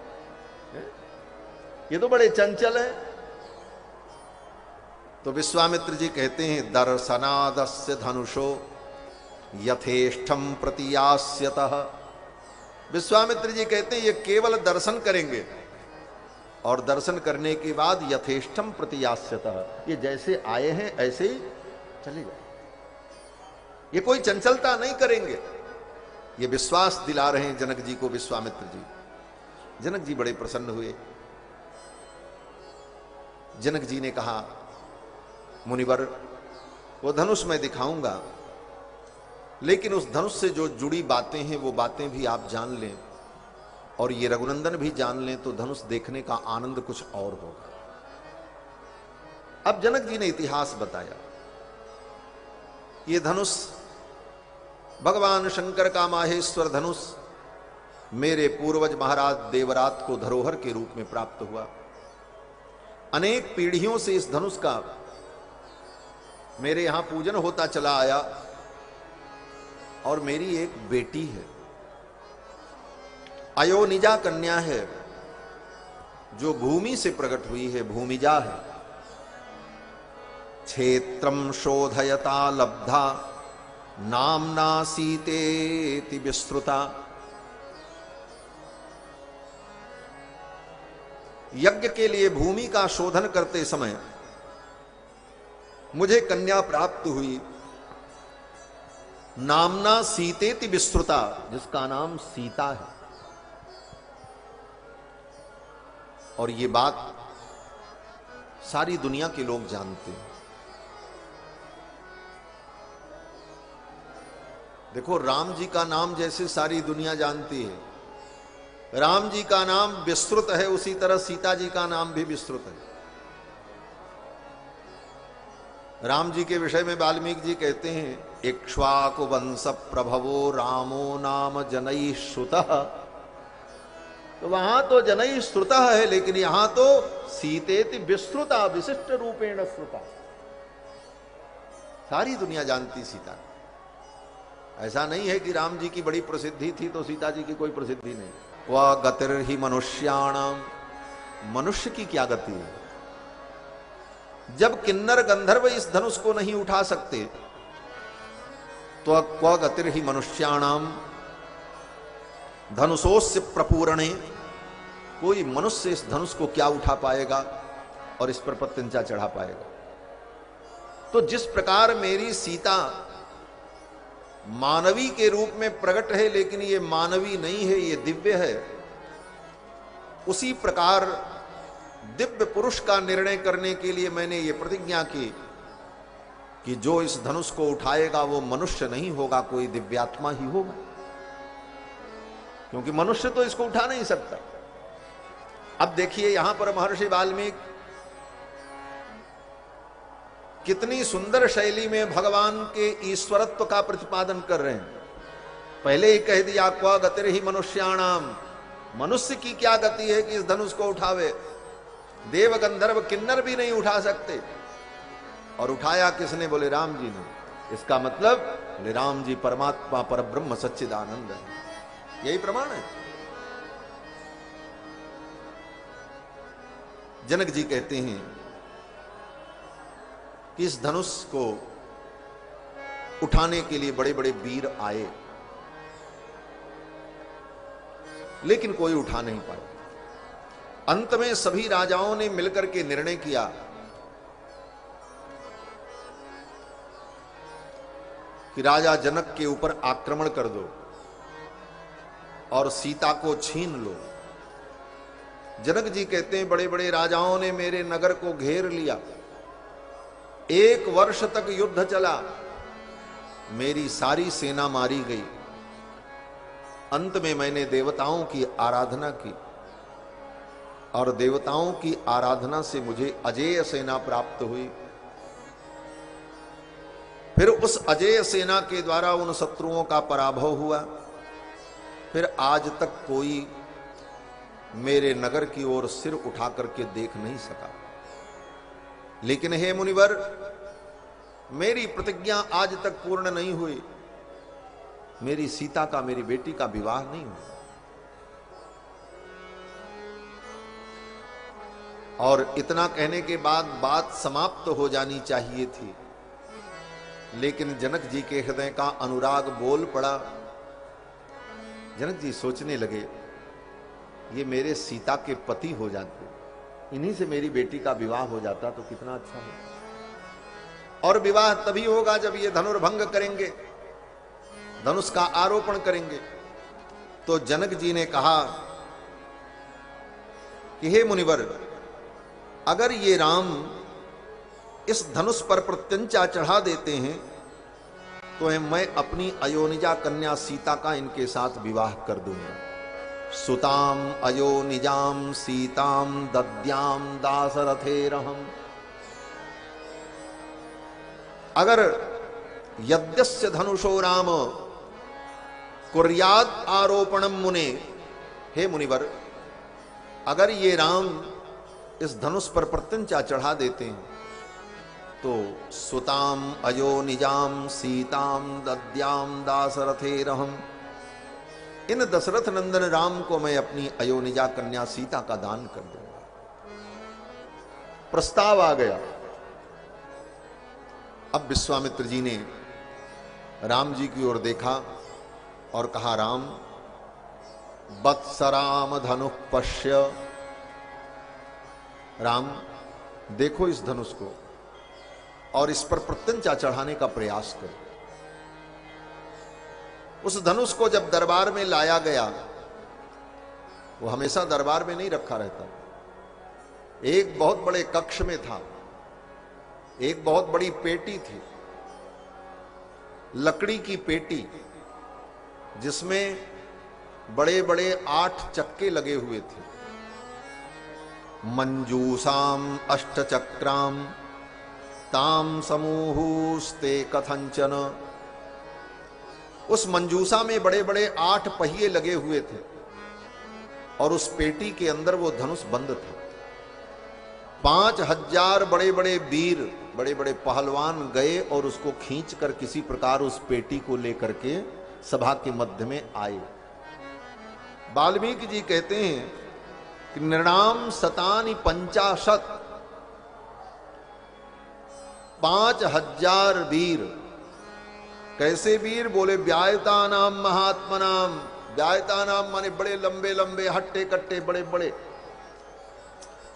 ये तो बड़े चंचल हैं। तो विश्वामित्र जी कहते हैं दर्शनादस्य धनुषो यथेष्टम प्रतियास्यतः। विश्वामित्र जी कहते हैं ये केवल दर्शन करेंगे और दर्शन करने के बाद यथेष्टम प्रतियास्यतः, ये जैसे आए हैं ऐसे ही चले जाए, ये कोई चंचलता नहीं करेंगे। ये विश्वास दिला रहे हैं जनक जी को विश्वामित्र जी। जनक जी बड़े प्रसन्न हुए। जनक जी ने कहा मुनिवर वो धनुष मैं दिखाऊंगा, लेकिन उस धनुष से जो जुड़ी बातें हैं वो बातें भी आप जान लें और ये रघुनंदन भी जान लें तो धनुष देखने का आनंद कुछ और होगा। अब जनक जी ने इतिहास बताया। ये धनुष भगवान शंकर का माहेश्वर धनुष मेरे पूर्वज महाराज देवरात को धरोहर के रूप में प्राप्त हुआ। अनेक पीढ़ियों से इस धनुष का मेरे यहां पूजन होता चला आया और मेरी एक बेटी है, अयोनिजा कन्या है, जो भूमि से प्रकट हुई है, भूमिजा है। क्षेत्रम शोधयता लब्धा नामना सीतेति विस्तृता। यज्ञ के लिए भूमि का शोधन करते समय मुझे कन्या प्राप्त हुई, नामना सीतेति विस्तृता, जिसका नाम सीता है। और ये बात सारी दुनिया के लोग जानते हैं। देखो, राम जी का नाम जैसे सारी दुनिया जानती है, राम जी का नाम विस्तृत है, उसी तरह सीता जी का नाम भी विस्तृत है। राम जी के विषय में वाल्मीकि जी कहते हैं, इक्ष्वाकु वंश प्रभवो रामो नाम जनई श्रुतः। तो वहां तो जनई श्रुतः है, लेकिन यहां तो सीतेति विस्तृता, विशिष्ट रूपेण श्रुता। सारी दुनिया जानती सीता। ऐसा नहीं है कि राम जी की बड़ी प्रसिद्धि थी तो सीता जी की कोई प्रसिद्धि नहीं। वह गतिर्हि मनुष्याणाम, मनुष्य की क्या गति है? जब किन्नर गंधर्व इस धनुष को नहीं उठा सकते तो क्व गतिर्हि मनुष्याणाम धनुषोस्य प्रपूरणे, कोई मनुष्य इस धनुष को क्या उठा पाएगा और इस पर प्रत्यंचा चढ़ा पाएगा? तो जिस प्रकार मेरी सीता मानवी के रूप में प्रकट है, लेकिन ये मानवी नहीं है, ये दिव्य है, उसी प्रकार दिव्य पुरुष का निर्णय करने के लिए मैंने ये प्रतिज्ञा की कि जो इस धनुष को उठाएगा वो मनुष्य नहीं होगा, कोई दिव्यात्मा ही होगा, क्योंकि मनुष्य तो इसको उठा नहीं सकता। अब देखिए, यहां पर महर्षि वाल्मीकि कितनी सुंदर शैली में भगवान के ईश्वरत्व का प्रतिपादन कर रहे हैं। पहले ही कह दिया, क्व गतिर्हि मनुष्याणाम, मनुष्य की क्या गति है कि इस धनुष को उठावे? देव गंधर्व किन्नर भी नहीं उठा सकते। और उठाया किसने? बोले राम जी ने। इसका मतलब बोले राम जी परमात्मा पर ब्रह्म सच्चिदानंद है। यही प्रमाण है। जनक जी कहते हैं कि इस धनुष को उठाने के लिए बड़े बड़े वीर आए, लेकिन कोई उठा नहीं पाया। अंत में सभी राजाओं ने मिलकर के निर्णय किया कि राजा जनक के ऊपर आक्रमण कर दो और सीता को छीन लो। जनक जी कहते हैं, बड़े बड़े राजाओं ने मेरे नगर को घेर लिया, 1 वर्ष तक युद्ध चला, मेरी सारी सेना मारी गई। अंत में मैंने देवताओं की आराधना की और देवताओं की आराधना से मुझे अजेय सेना प्राप्त हुई। फिर उस अजेय सेना के द्वारा उन शत्रुओं का पराभव हुआ। फिर आज तक कोई मेरे नगर की ओर सिर उठा करके देख नहीं सका। लेकिन हे मुनिवर, मेरी प्रतिज्ञा आज तक पूर्ण नहीं हुई। मेरी सीता का, मेरी बेटी का विवाह नहीं हुआ। और इतना कहने के बाद बात समाप्त हो जानी चाहिए थी, लेकिन जनक जी के हृदय का अनुराग बोल पड़ा। जनक जी सोचने लगे, ये मेरे सीता के पति हो जाते, इन्हीं से मेरी बेटी का विवाह हो जाता तो कितना अच्छा हो। और विवाह तभी होगा जब ये धनुर्भंग करेंगे, धनुष का आरोपण करेंगे। तो जनक जी ने कहा कि हे मुनिवर, अगर ये राम इस धनुष पर प्रत्यंचा चढ़ा देते हैं तो मैं अपनी अयोनिजा कन्या सीता का इनके साथ विवाह कर दूंगा। सुताम अयोनिजाम सीताम दद्याम दासरथेरहम। अगर यद्यस्य धनुषो राम कुर्याद आरोपणम मुने, हे मुनिवर, अगर ये राम इस धनुष पर प्रत्यंचा चढ़ा देते हैं तो सुताम अयोनिजाम सीताम दद्याम दासरथेरहम, इन दशरथ नंदन राम को मैं अपनी अयोनिजा कन्या सीता का दान कर दूंगा। प्रस्ताव आ गया। अब विश्वामित्र जी ने राम जी की ओर देखा और कहा, राम वत्सराम धनुः पश्य। राम देखो इस धनुष को और इस पर प्रत्यंचा चढ़ाने का प्रयास करो। उस धनुष को जब दरबार में लाया गया, वो हमेशा दरबार में नहीं रखा रहता, एक बहुत बड़े कक्ष में था। एक बहुत बड़ी पेटी थी, लकड़ी की पेटी, जिसमें बड़े बड़े 8 चक्के लगे हुए थे। मंजूसाम अष्टचक्राम ताम समूहुस्ते कथंचन। उस मंजूसा में बड़े बड़े 8 पहिए लगे हुए थे और उस पेटी के अंदर वो धनुष बंद था। 5000 बड़े बड़े वीर, बड़े बड़े पहलवान गए और उसको खींचकर किसी प्रकार उस पेटी को लेकर के सभा के मध्य में आए। वाल्मीकि जी कहते हैं कि नृणाम शतानि पंचाशत, 5000 वीर। कैसे वीर? बोले व्यायता नाम महात्मा नाम। व्यायता नाम माने बड़े लंबे लंबे, हट्टे कट्टे, बड़े बड़े।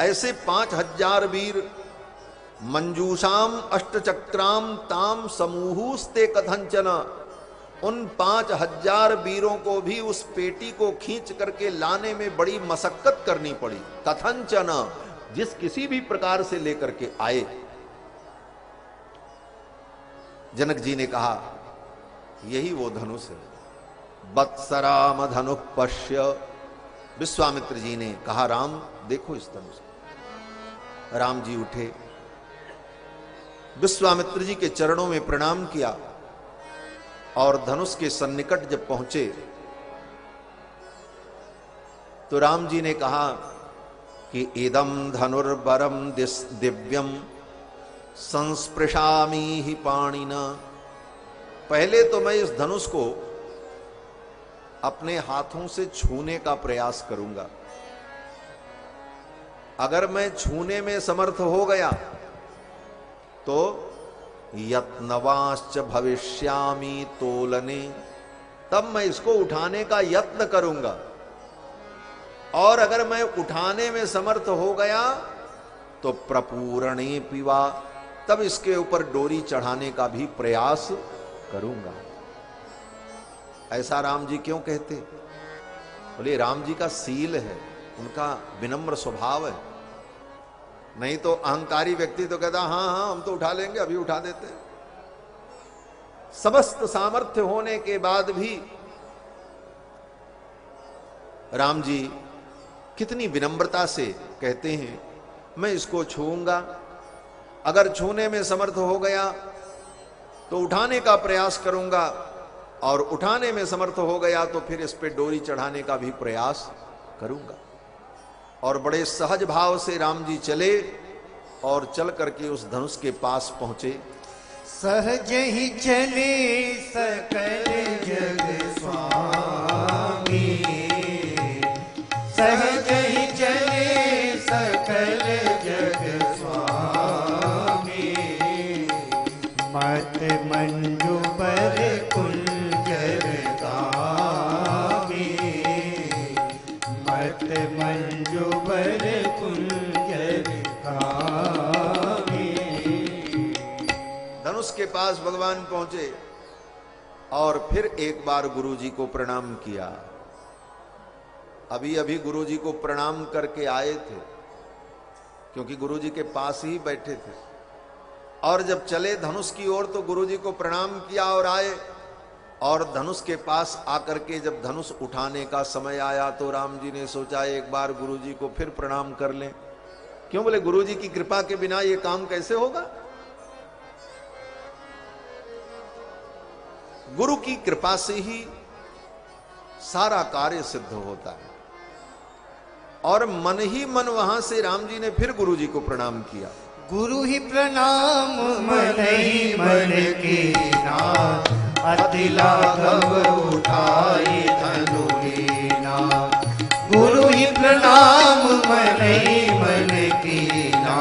ऐसे 5000 वीर मंजूषाम अष्टचक्राम ताम समूहुस्ते कथंचन। उन 5000 वीरों को भी उस पेटी को खींच करके लाने में बड़ी मशक्कत करनी पड़ी। कथंचन, जिस किसी भी प्रकार से लेकर के आए। जनक जी ने कहा, यही वो धनुष है। वत्सराम धनुः पश्य। विश्वामित्र जी ने कहा, राम देखो इस धनुष को। राम जी उठे, विश्वामित्र जी के चरणों में प्रणाम किया और धनुष के सन्निकट जब पहुंचे तो राम जी ने कहा कि इदम धनुर्बरम दिव्यम संस्पृशामि ही पाणिना। पहले तो मैं इस धनुष को अपने हाथों से छूने का प्रयास करूंगा। अगर मैं छूने में समर्थ हो गया तो यत्नवाश्च भविष्यामि तोलने, तब मैं इसको उठाने का यत्न करूंगा। और अगर मैं उठाने में समर्थ हो गया तो प्रपूरणे पिवा, तब इसके ऊपर डोरी चढ़ाने का भी प्रयास करूंगा। ऐसा राम जी क्यों कहते? बोले राम जी का सील है, उनका विनम्र स्वभाव है। नहीं तो अहंकारी व्यक्ति तो कहता हाँ हाँ हम तो उठा लेंगे, अभी उठा देते हैं। समस्त सामर्थ्य होने के बाद भी राम जी कितनी विनम्रता से कहते हैं, मैं इसको छूऊंगा। अगर छूने में समर्थ हो गया तो उठाने का प्रयास करूंगा, और उठाने में समर्थ हो गया तो फिर इस पे डोरी चढ़ाने का भी प्रयास करूंगा। और बड़े सहज भाव से राम जी चले और चल करके उस धनुष के पास पहुंचे। सहज ही चले सकल जग स्वामी, सहज ही चले सकल जग स्वामी। मत मंजू पर कुंजर गामी, मत मंजू पर कुंजर गामी। धनुष के पास भगवान पहुंचे और फिर एक बार गुरु जी को प्रणाम किया। अभी अभी गुरु जी को प्रणाम करके आए थे, क्योंकि गुरु जी के पास ही बैठे थे। और जब चले धनुष की ओर तो गुरुजी को प्रणाम किया और आए, और धनुष के पास आकर के जब धनुष उठाने का समय आया तो राम जी ने सोचा एक बार गुरुजी को फिर प्रणाम कर लें। क्यों? बोले गुरुजी की कृपा के बिना ये काम कैसे होगा? गुरु की कृपा से ही सारा कार्य सिद्ध होता है। और मन ही मन वहां से राम जी ने फिर गुरुजी को प्रणाम किया। गुरु ही प्रणाम मन ही मन कीना, अति लाघव उठाई धनु लीना। गुरु ही प्रणाम मन ही मन कीना,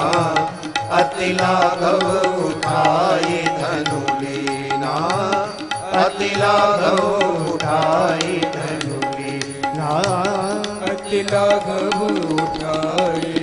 अति लाघव उठाई धनु लीना। अति लाघव उठाई धनु लीना। अति लाघव उठाई